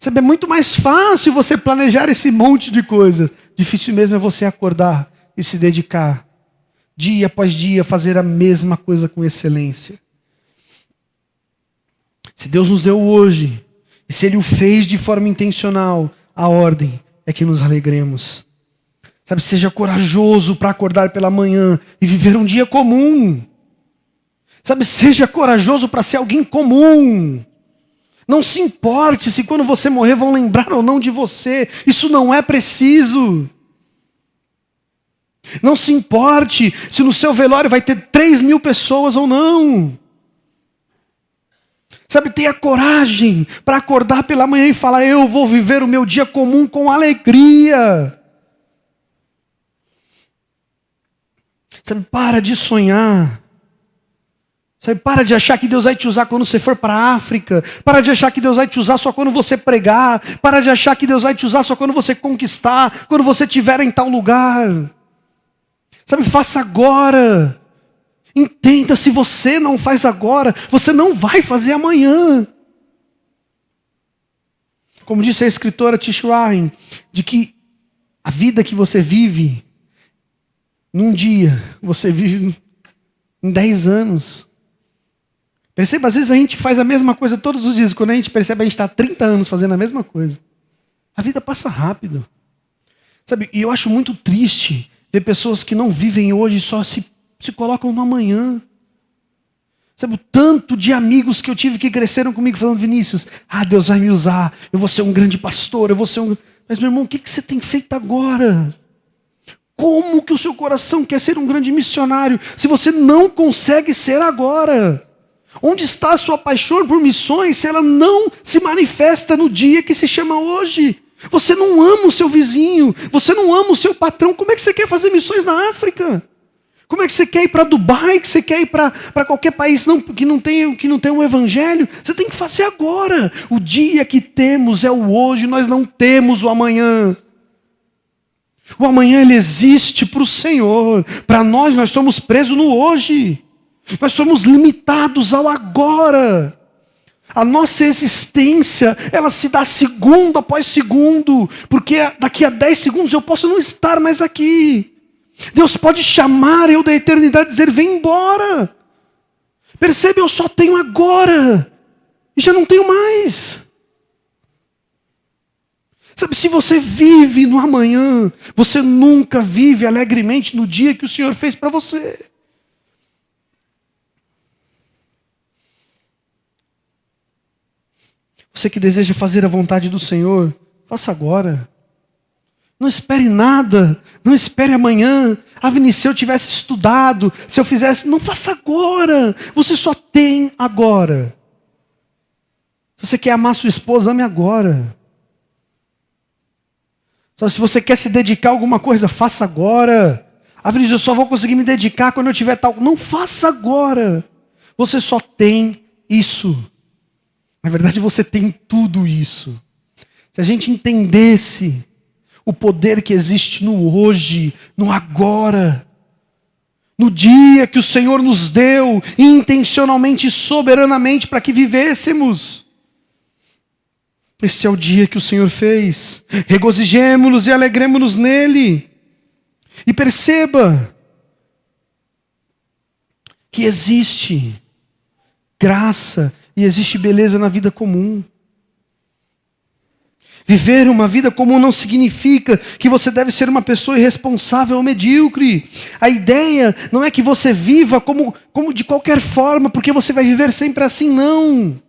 Speaker 1: Sabe, é muito mais fácil você planejar esse monte de coisas. Difícil mesmo é você acordar e se dedicar, dia após dia, a fazer a mesma coisa com excelência. Se Deus nos deu hoje, e se Ele o fez de forma intencional, a ordem é que nos alegremos. Sabe, seja corajoso para acordar pela manhã e viver um dia comum. Sabe, seja corajoso para ser alguém comum. Não se importe se quando você morrer vão lembrar ou não de você. Isso não é preciso. Não se importe se no seu velório vai ter 3.000 pessoas ou não. Sabe, tenha coragem para acordar pela manhã e falar: eu vou viver o meu dia comum com alegria. Sabe, para de sonhar. Sabe, para de achar que Deus vai te usar quando você for para a África. Para de achar que Deus vai te usar só quando você pregar. Para de achar que Deus vai te usar só quando você conquistar. Quando você estiver em tal lugar. Sabe, faça agora. Entenda, se você não faz agora, você não vai fazer amanhã. Como disse a escritora Tish Warren, de que a vida que você vive, num dia, você vive em 10 anos. Perceba, às vezes a gente faz a mesma coisa todos os dias. Quando a gente percebe, a gente está há 30 anos fazendo a mesma coisa. A vida passa rápido. Sabe, e eu acho muito triste ver pessoas que não vivem hoje e só se colocam no amanhã. Sabe, o tanto de amigos que eu tive que cresceram comigo falando: Vinícius, Deus vai me usar, eu vou ser um grande pastor, eu vou ser um... Mas meu irmão, o que você tem feito agora? Como que o seu coração quer ser um grande missionário se você não consegue ser agora? Onde está a sua paixão por missões se ela não se manifesta no dia que se chama hoje? Você não ama o seu vizinho, você não ama o seu patrão, como é que você quer fazer missões na África? Como é que você quer ir para Dubai, que você quer ir para qualquer país que não tem um evangelho? Você tem que fazer agora. O dia que temos é o hoje, nós não temos o amanhã. O amanhã ele existe para o Senhor. Para nós somos presos no hoje. Nós somos limitados ao agora. A nossa existência, ela se dá segundo após segundo. Porque daqui a 10 segundos eu posso não estar mais aqui. Deus pode chamar eu da eternidade e dizer, vem embora. Percebe, eu só tenho agora. E já não tenho mais. Sabe, se você vive no amanhã, você nunca vive alegremente no dia que o Senhor fez para você. Você que deseja fazer a vontade do Senhor, faça agora. Não espere nada, não espere amanhã. Se eu tivesse estudado, se eu fizesse, não faça agora. Você só tem agora. Se você quer amar sua esposa, ame agora. Se você quer se dedicar a alguma coisa, faça agora. Eu só vou conseguir me dedicar quando eu tiver tal. Não faça agora. Você só tem isso. Na verdade, você tem tudo isso. Se a gente entendesse o poder que existe no hoje, no agora, no dia que o Senhor nos deu, intencionalmente e soberanamente para que vivêssemos. Este é o dia que o Senhor fez. Regozijemo-nos e alegremo-nos nele. E perceba que existe graça e existe beleza na vida comum. Viver uma vida comum não significa que você deve ser uma pessoa irresponsável ou medíocre. A ideia não é que você viva como de qualquer forma, porque você vai viver sempre assim, não.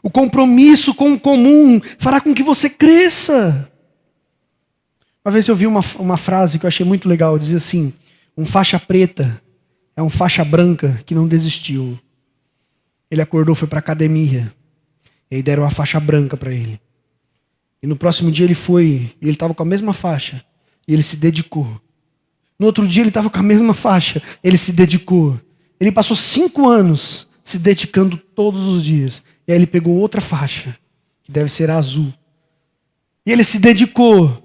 Speaker 1: O compromisso com o comum fará com que você cresça. Uma vez eu vi uma frase que eu achei muito legal, dizia assim, um faixa preta é um faixa branca que não desistiu. Ele acordou, foi para a academia. E aí deram uma faixa branca para ele. E no próximo dia ele foi, e ele estava com a mesma faixa. E ele se dedicou. No outro dia ele estava com a mesma faixa. Ele se dedicou. Ele passou 5 anos se dedicando todos os dias. E aí ele pegou outra faixa, que deve ser a azul. E ele se dedicou.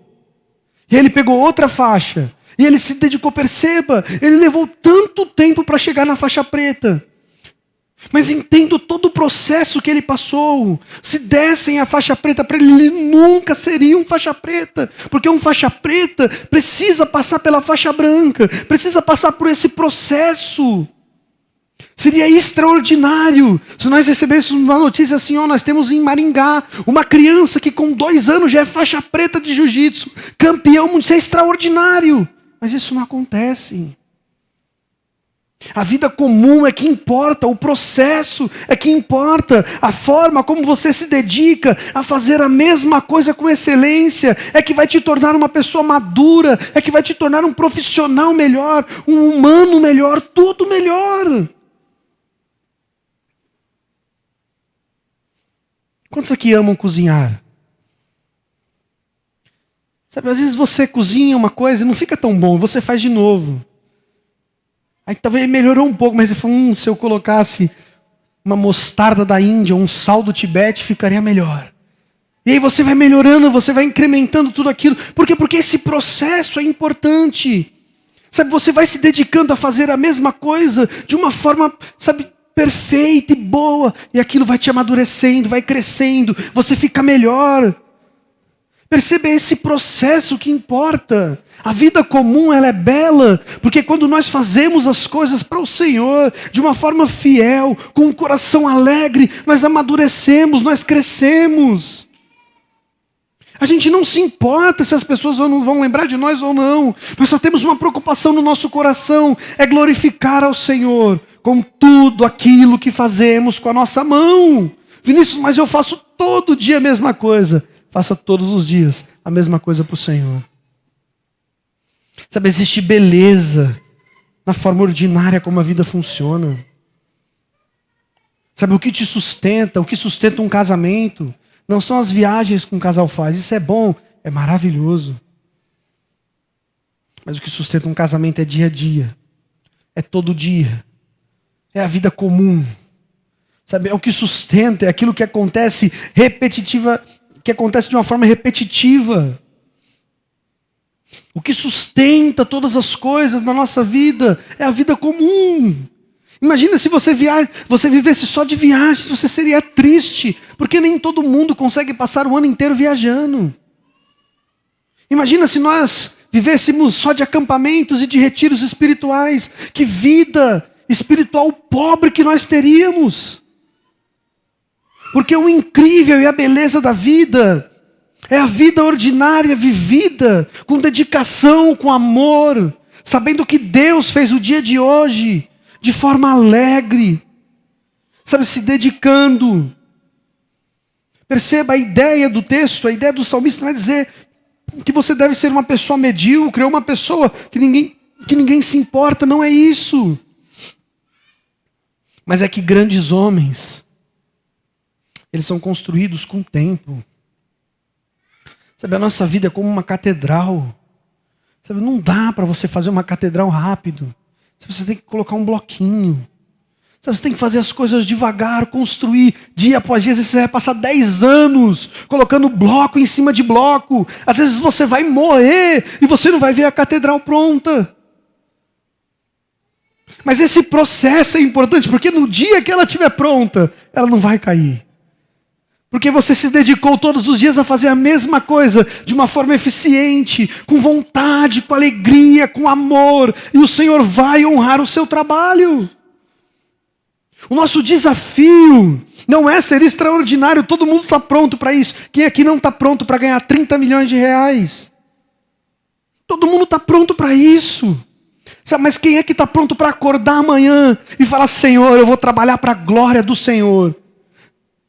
Speaker 1: E aí ele pegou outra faixa. E ele se dedicou, perceba. Ele levou tanto tempo para chegar na faixa preta. Mas entendo todo o processo que ele passou. Se dessem a faixa preta para ele, ele nunca seria um faixa preta. Porque um faixa preta precisa passar pela faixa branca. Precisa passar por esse processo. Seria extraordinário se nós recebêssemos uma notícia assim, nós temos em Maringá uma criança que com 2 anos já é faixa preta de jiu-jitsu, campeão mundial. Isso é extraordinário. Mas isso não acontece. A vida comum é que importa, o processo é que importa, a forma como você se dedica a fazer a mesma coisa com excelência é que vai te tornar uma pessoa madura, é que vai te tornar um profissional melhor, um humano melhor, tudo melhor. Quantos aqui amam cozinhar? Sabe, às vezes você cozinha uma coisa e não fica tão bom, você faz de novo. Aí talvez melhorou um pouco, mas você falou, se eu colocasse uma mostarda da Índia, um sal do Tibete, ficaria melhor. E aí você vai melhorando, você vai incrementando tudo aquilo. Por quê? Porque esse processo é importante. Sabe, você vai se dedicando a fazer a mesma coisa de uma forma, sabe, perfeita e boa. E aquilo vai te amadurecendo, vai crescendo, você fica melhor. Perceba esse processo que importa. A vida comum ela é bela, porque quando nós fazemos as coisas para o Senhor, de uma forma fiel, com um coração alegre, nós amadurecemos, nós crescemos. A gente não se importa se as pessoas não vão lembrar de nós ou não. Nós só temos uma preocupação no nosso coração, é glorificar ao Senhor com tudo aquilo que fazemos com a nossa mão. Vinícius, mas eu faço todo dia a mesma coisa. Faça todos os dias a mesma coisa para o Senhor. Sabe, existe beleza na forma ordinária como a vida funciona. Sabe, o que te sustenta, o que sustenta um casamento, não são as viagens que um casal faz. Isso é bom, é maravilhoso. Mas o que sustenta um casamento é dia a dia. É todo dia. É a vida comum. Sabe, é o que sustenta, é aquilo que acontece repetitiva, que acontece de uma forma repetitiva. O que sustenta todas as coisas na nossa vida é a vida comum. Imagina se você vivesse só de viagens, você seria triste, porque nem todo mundo consegue passar o ano inteiro viajando. Imagina se nós vivêssemos só de acampamentos e de retiros espirituais, que vida espiritual pobre que nós teríamos. Porque o incrível e a beleza da vida é a vida ordinária vivida com dedicação, com amor, sabendo que Deus fez o dia de hoje de forma alegre, sabe, se dedicando. Perceba a ideia do texto, a ideia do salmista não é dizer que você deve ser uma pessoa medíocre, ou uma pessoa que ninguém se importa, não é isso. Mas é que grandes homens, eles são construídos com tempo. Sabe, a nossa vida é como uma catedral. Sabe, não dá para você fazer uma catedral rápido. Você tem que colocar um bloquinho. Sabe, você tem que fazer as coisas devagar, construir dia após dia. Às vezes você vai passar 10 anos colocando bloco em cima de bloco. Às vezes você vai morrer e você não vai ver a catedral pronta. Mas esse processo é importante, porque no dia que ela estiver pronta, ela não vai cair. Porque você se dedicou todos os dias a fazer a mesma coisa, de uma forma eficiente, com vontade, com alegria, com amor. E o Senhor vai honrar o seu trabalho. O nosso desafio não é ser extraordinário, todo mundo está pronto para isso. Quem aqui não está pronto para ganhar 30 milhões de reais? Todo mundo está pronto para isso. Sabe, mas quem é que está pronto para acordar amanhã e falar: Senhor, eu vou trabalhar para a glória do Senhor.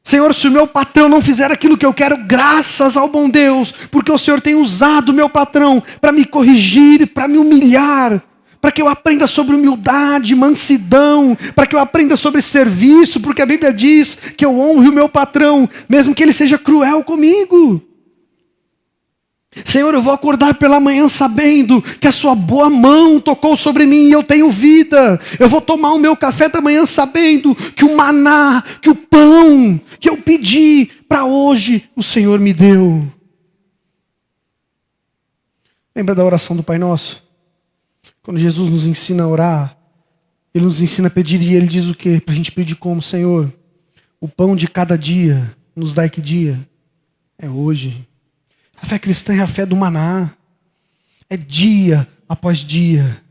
Speaker 1: Senhor, se o meu patrão não fizer aquilo que eu quero, graças ao bom Deus, porque o Senhor tem usado o meu patrão para me corrigir, para me humilhar, para que eu aprenda sobre humildade, mansidão, para que eu aprenda sobre serviço, porque a Bíblia diz que eu honre o meu patrão, mesmo que ele seja cruel comigo. Senhor, eu vou acordar pela manhã sabendo que a sua boa mão tocou sobre mim e eu tenho vida. Eu vou tomar o meu café da manhã sabendo que o maná, que o pão que eu pedi para hoje, o Senhor me deu. Lembra da oração do Pai Nosso? Quando Jesus nos ensina a orar, Ele nos ensina a pedir e Ele diz o quê? Para a gente pedir como? Senhor, o pão de cada dia, nos dai que dia? É hoje. A fé cristã é a fé do maná. É dia após dia.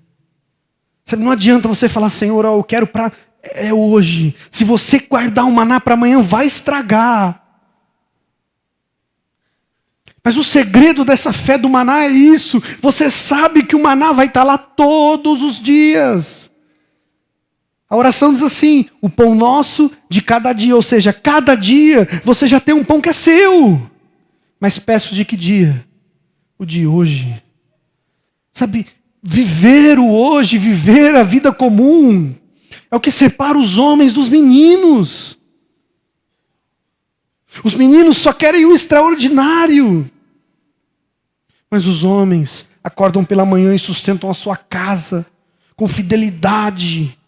Speaker 1: Sabe, não adianta você falar: Senhor, eu quero para... É hoje. Se você guardar o maná para amanhã, vai estragar. Mas o segredo dessa fé do maná é isso. Você sabe que o maná vai estar lá todos os dias. A oração diz assim: o pão nosso de cada dia. Ou seja, cada dia você já tem um pão que é seu. Mas peço de que dia? O de hoje. Sabe, viver o hoje, viver a vida comum, é o que separa os homens dos meninos. Os meninos só querem o extraordinário. Mas os homens acordam pela manhã e sustentam a sua casa com fidelidade.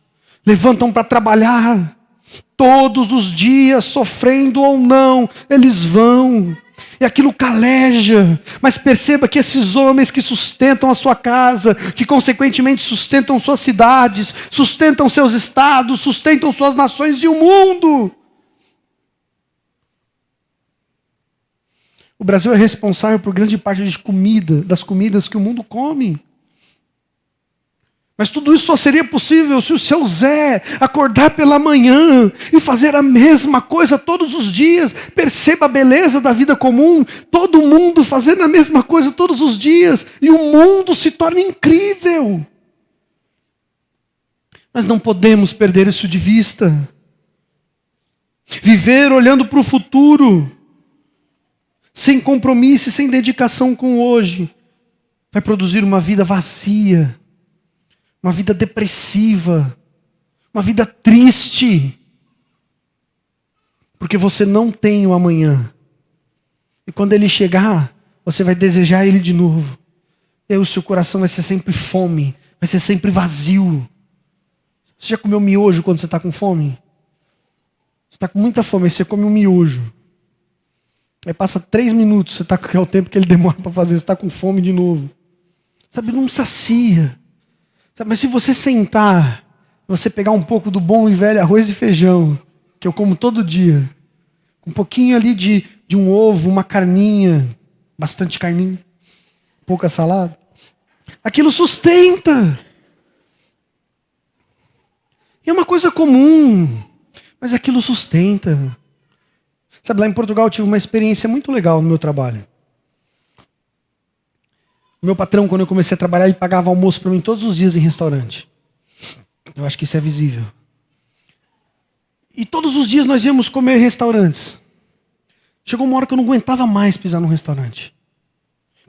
Speaker 1: Levantam para trabalhar. Todos os dias, sofrendo ou não, eles vão. E aquilo caleja, mas perceba que esses homens que sustentam a sua casa, que consequentemente sustentam suas cidades, sustentam seus estados, sustentam suas nações e o mundo. O Brasil é responsável por grande parte das comidas que o mundo come. Mas tudo isso só seria possível se o seu Zé acordar pela manhã e fazer a mesma coisa todos os dias. Perceba a beleza da vida comum. Todo mundo fazendo a mesma coisa todos os dias. E o mundo se torna incrível. Nós não podemos perder isso de vista. Viver olhando para o futuro, sem compromisso e sem dedicação com o hoje, vai produzir uma vida vazia. Uma vida depressiva, uma vida triste, porque você não tem o amanhã. E quando ele chegar, você vai desejar ele de novo, E aí o seu coração vai ser sempre fome, vai ser sempre vazio. Você já comeu miojo quando você está com fome? Você está com muita fome, aí você come um miojo. Aí passa 3 minutos, você está com o tempo que ele demora para fazer, você está com fome de novo. Sabe, não sacia. Sabe, mas se você sentar, você pegar um pouco do bom e velho arroz e feijão, que eu como todo dia, um pouquinho ali de um ovo, uma carninha, bastante carninha, pouca salada, aquilo sustenta. E é uma coisa comum, mas aquilo sustenta. Sabe, lá em Portugal eu tive uma experiência muito legal no meu trabalho. O meu patrão, quando eu comecei a trabalhar, ele pagava almoço para mim todos os dias em restaurante. Eu acho que isso é visível. E todos os dias nós íamos comer em restaurantes. Chegou uma hora que eu não aguentava mais pisar num restaurante.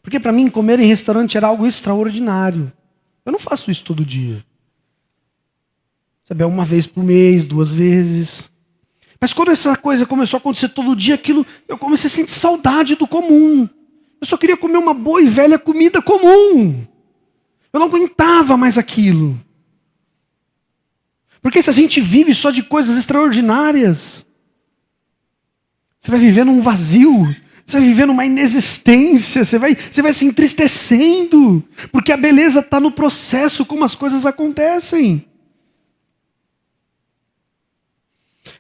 Speaker 1: Porque para mim, comer em restaurante era algo extraordinário. Eu não faço isso todo dia. Sabe, é uma vez por mês, 2 vezes. Mas quando essa coisa começou a acontecer todo dia, aquilo, eu comecei a sentir saudade do comum. Eu só queria comer uma boa e velha comida comum. Eu não aguentava mais aquilo. Porque se a gente vive só de coisas extraordinárias, você vai vivendo um vazio, você vai vivendo uma inexistência, você vai se entristecendo, porque a beleza está no processo, como as coisas acontecem.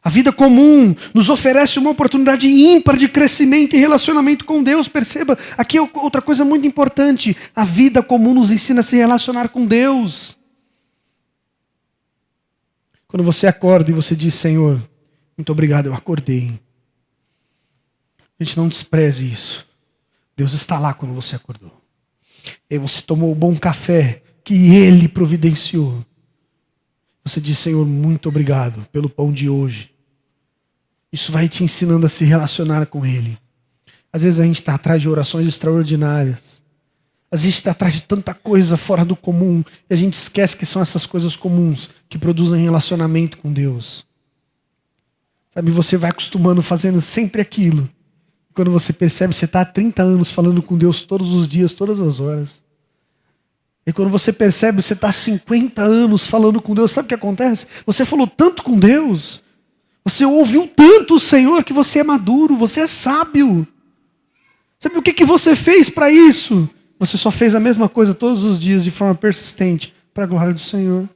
Speaker 1: A vida comum nos oferece uma oportunidade ímpar de crescimento e relacionamento com Deus. Perceba, aqui é outra coisa muito importante. A vida comum nos ensina a se relacionar com Deus. Quando você acorda e você diz, Senhor, muito obrigado, eu acordei. A gente não despreze isso. Deus está lá quando você acordou. E aí você tomou o bom café que Ele providenciou. Você diz, Senhor, muito obrigado pelo pão de hoje. Isso vai te ensinando a se relacionar com Ele. Às vezes a gente está atrás de orações extraordinárias. Às vezes a gente está atrás de tanta coisa fora do comum. E a gente esquece que são essas coisas comuns que produzem relacionamento com Deus. Sabe, você vai acostumando fazendo sempre aquilo. Quando você percebe, você está há 30 anos falando com Deus todos os dias, todas as horas. E quando você percebe, você está há 50 anos falando com Deus. Sabe o que acontece? Você falou tanto com Deus. Você ouviu tanto o Senhor que você é maduro, você é sábio. Sabe o que você fez para isso? Você só fez a mesma coisa todos os dias de forma persistente para a glória do Senhor.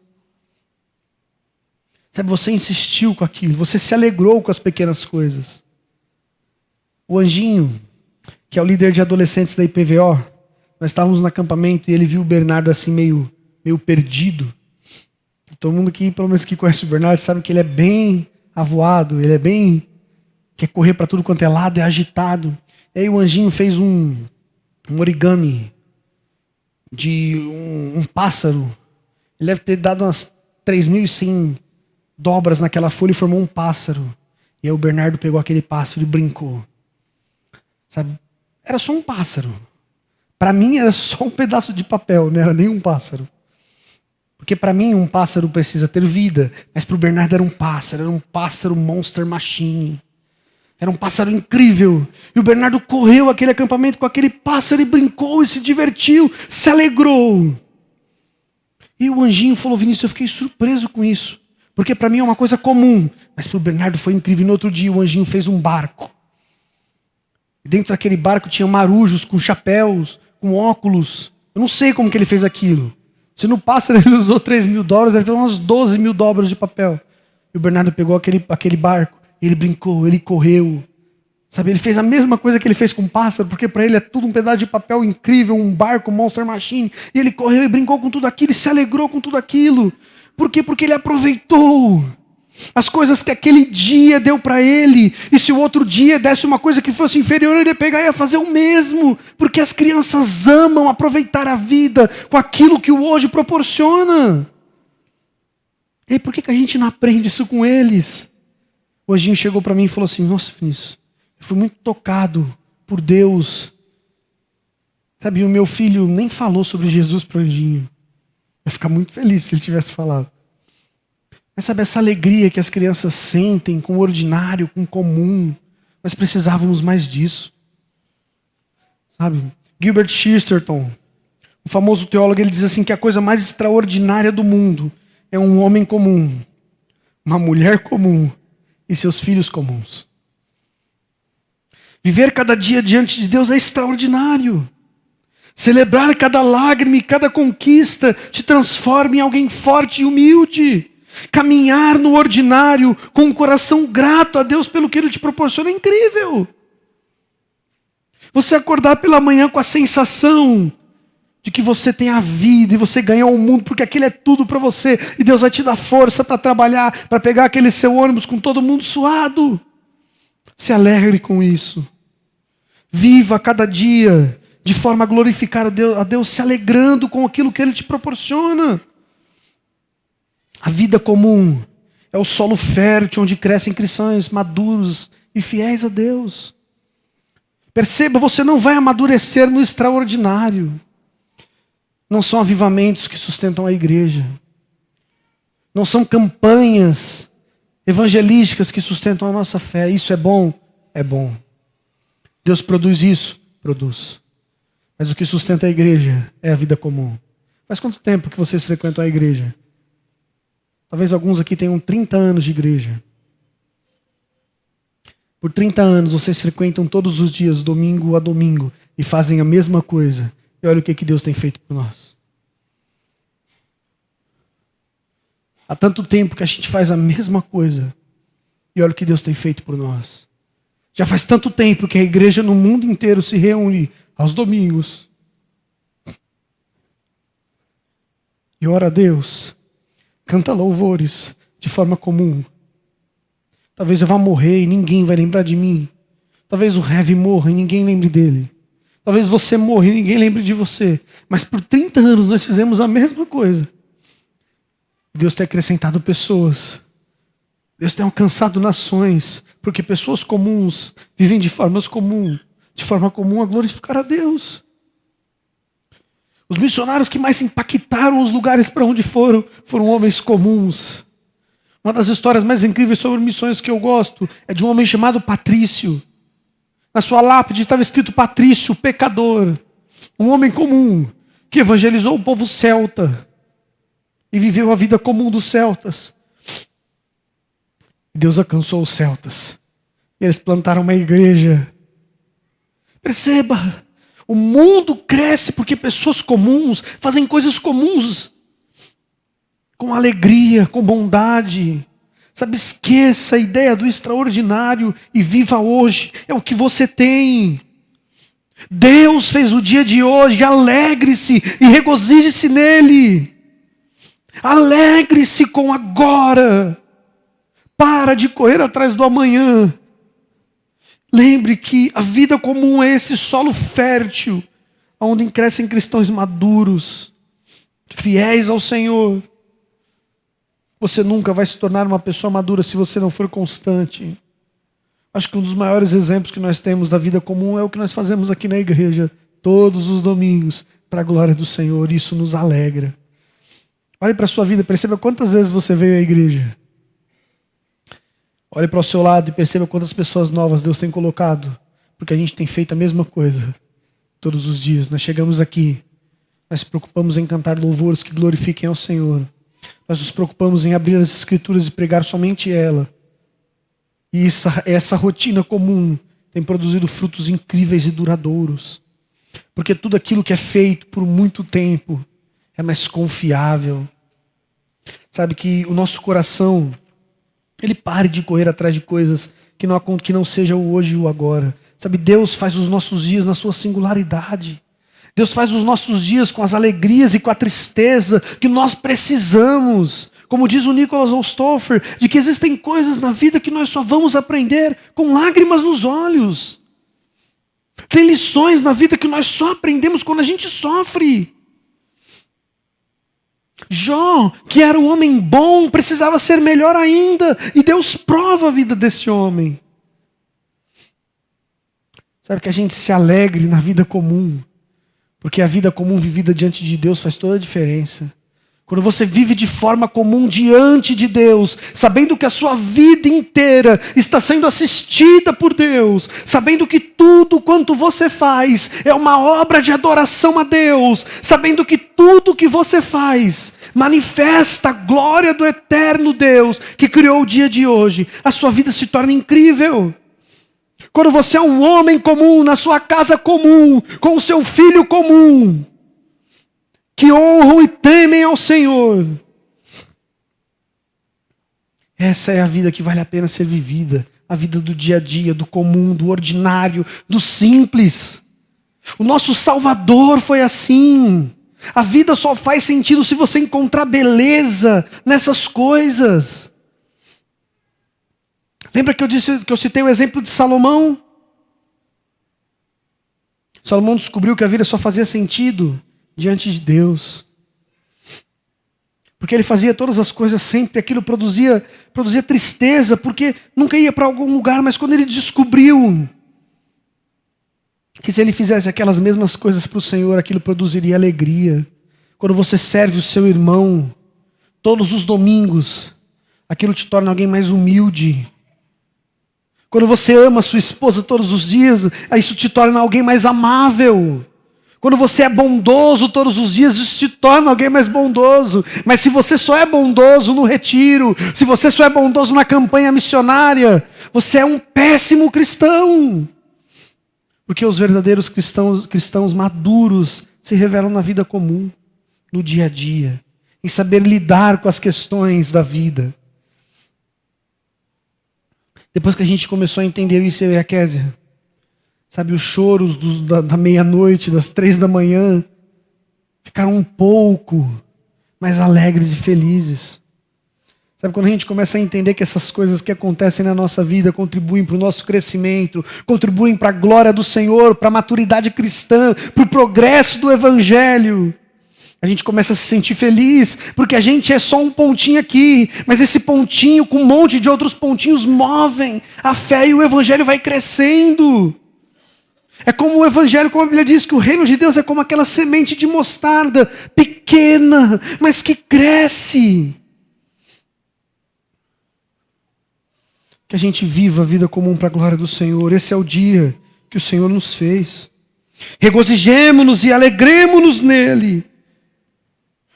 Speaker 1: Sabe, você insistiu com aquilo, você se alegrou com as pequenas coisas. O Anjinho, que é o líder de adolescentes da IPVO, nós estávamos no acampamento e ele viu o Bernardo assim meio perdido. Todo mundo que, pelo menos que conhece o Bernardo, sabe que ele é bem avoado, ele é bem... quer correr para tudo quanto é lado, é agitado. E aí o Anjinho fez um origami de um pássaro. Ele deve ter dado umas 3.100 dobras naquela folha e formou um pássaro. E aí o Bernardo pegou aquele pássaro e brincou. Sabe? Era só um pássaro. Para mim era só um pedaço de papel, não era nem um pássaro. Porque para mim um pássaro precisa ter vida, mas para o Bernardo era um pássaro Monster Machine. Era um pássaro incrível. E o Bernardo correu aquele acampamento com aquele pássaro e brincou e se divertiu, se alegrou. E o Anjinho falou, Vinícius, eu fiquei surpreso com isso. Porque para mim é uma coisa comum, mas para o Bernardo foi incrível. E no outro dia o Anjinho fez um barco. E dentro daquele barco tinha marujos com chapéus, com óculos. Eu não sei como que ele fez aquilo. Se no pássaro ele usou 3.000 dólares, deve ter umas 12.000 dobras de papel. E o Bernardo pegou aquele barco, ele brincou, ele correu. Sabe, ele fez a mesma coisa que ele fez com o pássaro, porque para ele é tudo um pedaço de papel incrível, um barco, um Monster Machine. E ele correu e brincou com tudo aquilo, e se alegrou com tudo aquilo. Por quê? Porque ele aproveitou as coisas que aquele dia deu para ele. E se o outro dia desse uma coisa que fosse inferior, ele ia pegar e ia fazer o mesmo. Porque as crianças amam aproveitar a vida com aquilo que o hoje proporciona. E por que a gente não aprende isso com eles? O Anjinho chegou para mim e falou assim, nossa, Vinícius, eu fui muito tocado por Deus. Sabe, o meu filho nem falou sobre Jesus para o Anjinho. Eu ia ficar muito feliz se ele tivesse falado. Mas sabe, essa alegria que as crianças sentem com o ordinário, com o comum, nós precisávamos mais disso. Sabe, Gilbert Chesterton, O famoso teólogo, ele diz assim que a coisa mais extraordinária do mundo é um homem comum, uma mulher comum e seus filhos comuns. Viver cada dia diante de Deus é extraordinário. Celebrar cada lágrima e cada conquista te transforma em alguém forte e humilde. Caminhar no ordinário com um coração grato a Deus pelo que Ele te proporciona é incrível. Você acordar pela manhã com a sensação de que você tem a vida e você ganhou o mundo porque aquilo é tudo para você e Deus vai te dar força para trabalhar, para pegar aquele seu ônibus com todo mundo suado. Se alegre com isso. Viva cada dia de forma a glorificar a Deus, se alegrando com aquilo que Ele te proporciona. A vida comum é o solo fértil onde crescem cristãos maduros e fiéis a Deus. Perceba, você não vai amadurecer no extraordinário. Não são avivamentos que sustentam a igreja. Não são campanhas evangelísticas que sustentam a nossa fé. Isso é bom? É bom. Deus produz isso? Produz. Mas o que sustenta a igreja é a vida comum. Faz quanto tempo que vocês frequentam a igreja? Talvez alguns aqui tenham 30 anos de igreja. Por 30 anos vocês frequentam todos os dias, domingo a domingo, e fazem a mesma coisa. E olha o que Deus tem feito por nós. Há tanto tempo que a gente faz a mesma coisa. E olha o que Deus tem feito por nós. Já faz tanto tempo que a igreja no mundo inteiro se reúne aos domingos. E ora a Deus. Canta louvores de forma comum. Talvez eu vá morrer e ninguém vai lembrar de mim. Talvez o Heavy morra e ninguém lembre dele. Talvez você morra e ninguém lembre de você. Mas por 30 anos nós fizemos a mesma coisa. Deus tem acrescentado pessoas. Deus tem alcançado nações. Porque pessoas comuns vivem de forma comum a glorificar a Deus. Os missionários que mais impactaram os lugares para onde foram homens comuns. Uma das histórias mais incríveis sobre missões que eu gosto é de um homem chamado Patrício. Na sua lápide estava escrito Patrício, pecador. Um homem comum que evangelizou o povo celta e viveu a vida comum dos celtas. Deus alcançou os celtas. E eles plantaram uma igreja. Perceba, o mundo cresce porque pessoas comuns fazem coisas comuns. Com alegria, com bondade. Sabe, esqueça a ideia do extraordinário e viva hoje. É o que você tem. Deus fez o dia de hoje, alegre-se e regozije-se nele. Alegre-se com agora. Para de correr atrás do amanhã. Lembre que a vida comum é esse solo fértil, onde crescem cristãos maduros, fiéis ao Senhor. Você nunca vai se tornar uma pessoa madura se você não for constante. Acho que um dos maiores exemplos que nós temos da vida comum é o que nós fazemos aqui na igreja, todos os domingos, para a glória do Senhor. Isso nos alegra. Olhe para a sua vida, perceba quantas vezes você veio à igreja. Olhe para o seu lado e perceba quantas pessoas novas Deus tem colocado. Porque a gente tem feito a mesma coisa todos os dias. Nós chegamos aqui, nós nos preocupamos em cantar louvores que glorifiquem ao Senhor. Nós nos preocupamos em abrir as Escrituras e pregar somente ela. E essa rotina comum tem produzido frutos incríveis e duradouros. Porque tudo aquilo que é feito por muito tempo é mais confiável. Sabe que o nosso coração, ele pare de correr atrás de coisas que não seja o hoje e o agora. Sabe, Deus faz os nossos dias na sua singularidade. Deus faz os nossos dias com as alegrias e com a tristeza que nós precisamos. Como diz o Nicholas Osthofer, de que existem coisas na vida que nós só vamos aprender com lágrimas nos olhos. Tem lições na vida que nós só aprendemos quando a gente sofre. Jó, que era um homem bom, precisava ser melhor ainda. E Deus prova a vida desse homem. Sabe, que a gente se alegre na vida comum. Porque a vida comum vivida diante de Deus faz toda a diferença. Quando você vive de forma comum diante de Deus, sabendo que a sua vida inteira está sendo assistida por Deus, sabendo que tudo quanto você faz é uma obra de adoração a Deus, sabendo que tudo que você faz manifesta a glória do eterno Deus que criou o dia de hoje, a sua vida se torna incrível. Quando você é um homem comum, na sua casa comum, com o seu filho comum, que honram e temem ao Senhor. Essa é a vida que vale a pena ser vivida. A vida do dia a dia, do comum, do ordinário, do simples. O nosso Salvador foi assim. A vida só faz sentido se você encontrar beleza nessas coisas. Lembra que eu citei o exemplo de Salomão? Salomão descobriu que a vida só fazia sentido diante de Deus. Porque ele fazia todas as coisas sempre, aquilo produzia tristeza, porque nunca ia para algum lugar, mas quando ele descobriu que se ele fizesse aquelas mesmas coisas para o Senhor, aquilo produziria alegria. Quando você serve o seu irmão todos os domingos, aquilo te torna alguém mais humilde. Quando você ama a sua esposa todos os dias, isso te torna alguém mais amável. Quando você é bondoso todos os dias, isso te torna alguém mais bondoso. Mas se você só é bondoso no retiro, se você só é bondoso na campanha missionária, você é um péssimo cristão. Porque os verdadeiros cristãos maduros se revelam na vida comum, no dia a dia, em saber lidar com as questões da vida. Depois que a gente começou a entender isso, eu e a Kézia, sabe, os choros da meia-noite, das 3 da manhã, ficaram um pouco mais alegres e felizes. Sabe, quando a gente começa a entender que essas coisas que acontecem na nossa vida contribuem para o nosso crescimento, contribuem para a glória do Senhor, para a maturidade cristã, para o progresso do Evangelho, a gente começa a se sentir feliz, porque a gente é só um pontinho aqui, mas esse pontinho com um monte de outros pontinhos movem a fé e o Evangelho vai crescendo. É como o Evangelho, como a Bíblia diz, que o reino de Deus é como aquela semente de mostarda, pequena, mas que cresce. Que a gente viva a vida comum para a glória do Senhor. Esse é o dia que o Senhor nos fez. Regozijemo-nos e alegremo-nos nele.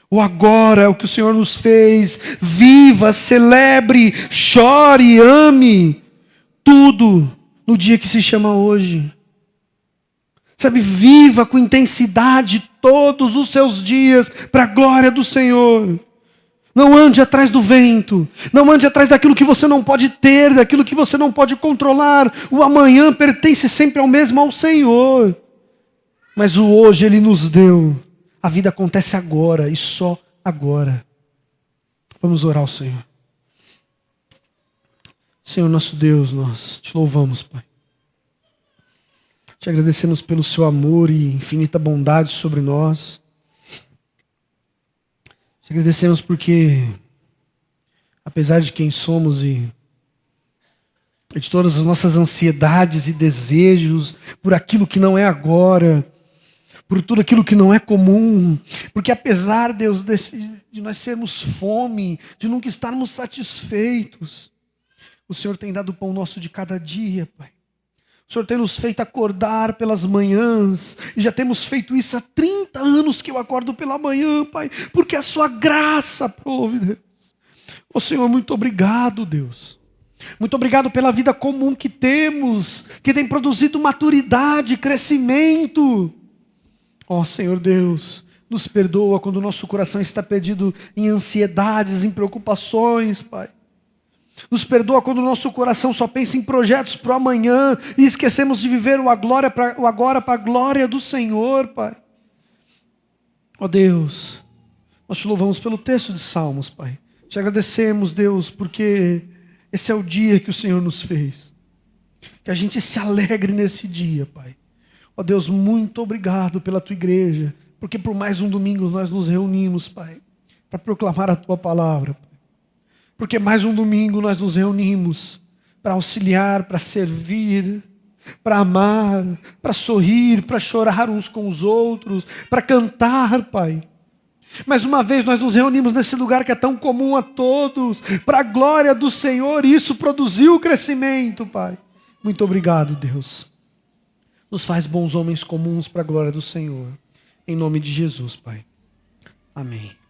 Speaker 1: O agora é o que o Senhor nos fez. Viva, celebre, chore, ame. Tudo no dia que se chama hoje. Sabe, viva com intensidade todos os seus dias para a glória do Senhor. Não ande atrás do vento. Não ande atrás daquilo que você não pode ter, daquilo que você não pode controlar. O amanhã pertence sempre ao Senhor. Mas o hoje Ele nos deu. A vida acontece agora e só agora. Vamos orar ao Senhor. Senhor nosso Deus, nós te louvamos, Pai. Te agradecemos pelo seu amor e infinita bondade sobre nós. Te agradecemos porque, apesar de quem somos e de todas as nossas ansiedades e desejos, por aquilo que não é agora, por tudo aquilo que não é comum, porque apesar, Deus, de nós termos fome, de nunca estarmos satisfeitos, o Senhor tem dado o pão nosso de cada dia, Pai. O Senhor tem nos feito acordar pelas manhãs, e já temos feito isso há 30 anos que eu acordo pela manhã, Pai, porque a sua graça prove, Deus. Ô Senhor, muito obrigado, Deus. Muito obrigado pela vida comum que temos, que tem produzido maturidade, crescimento. Ó Senhor Deus, nos perdoa quando o nosso coração está perdido em ansiedades, em preocupações, Pai. Nos perdoa quando o nosso coração só pensa em projetos para o amanhã e esquecemos de viver o agora para a glória do Senhor, Pai. Ó Deus, nós te louvamos pelo texto de Salmos, Pai. Te agradecemos, Deus, porque esse é o dia que o Senhor nos fez. Que a gente se alegre nesse dia, Pai. Ó Deus, muito obrigado pela Tua igreja, porque por mais um domingo nós nos reunimos, Pai, para proclamar a Tua palavra, Pai. Porque mais um domingo nós nos reunimos para auxiliar, para servir, para amar, para sorrir, para chorar uns com os outros, para cantar, Pai. Mais uma vez nós nos reunimos nesse lugar que é tão comum a todos, para a glória do Senhor, e isso produziu o crescimento, Pai. Muito obrigado, Deus. Nos faz bons homens comuns para a glória do Senhor. Em nome de Jesus, Pai. Amém.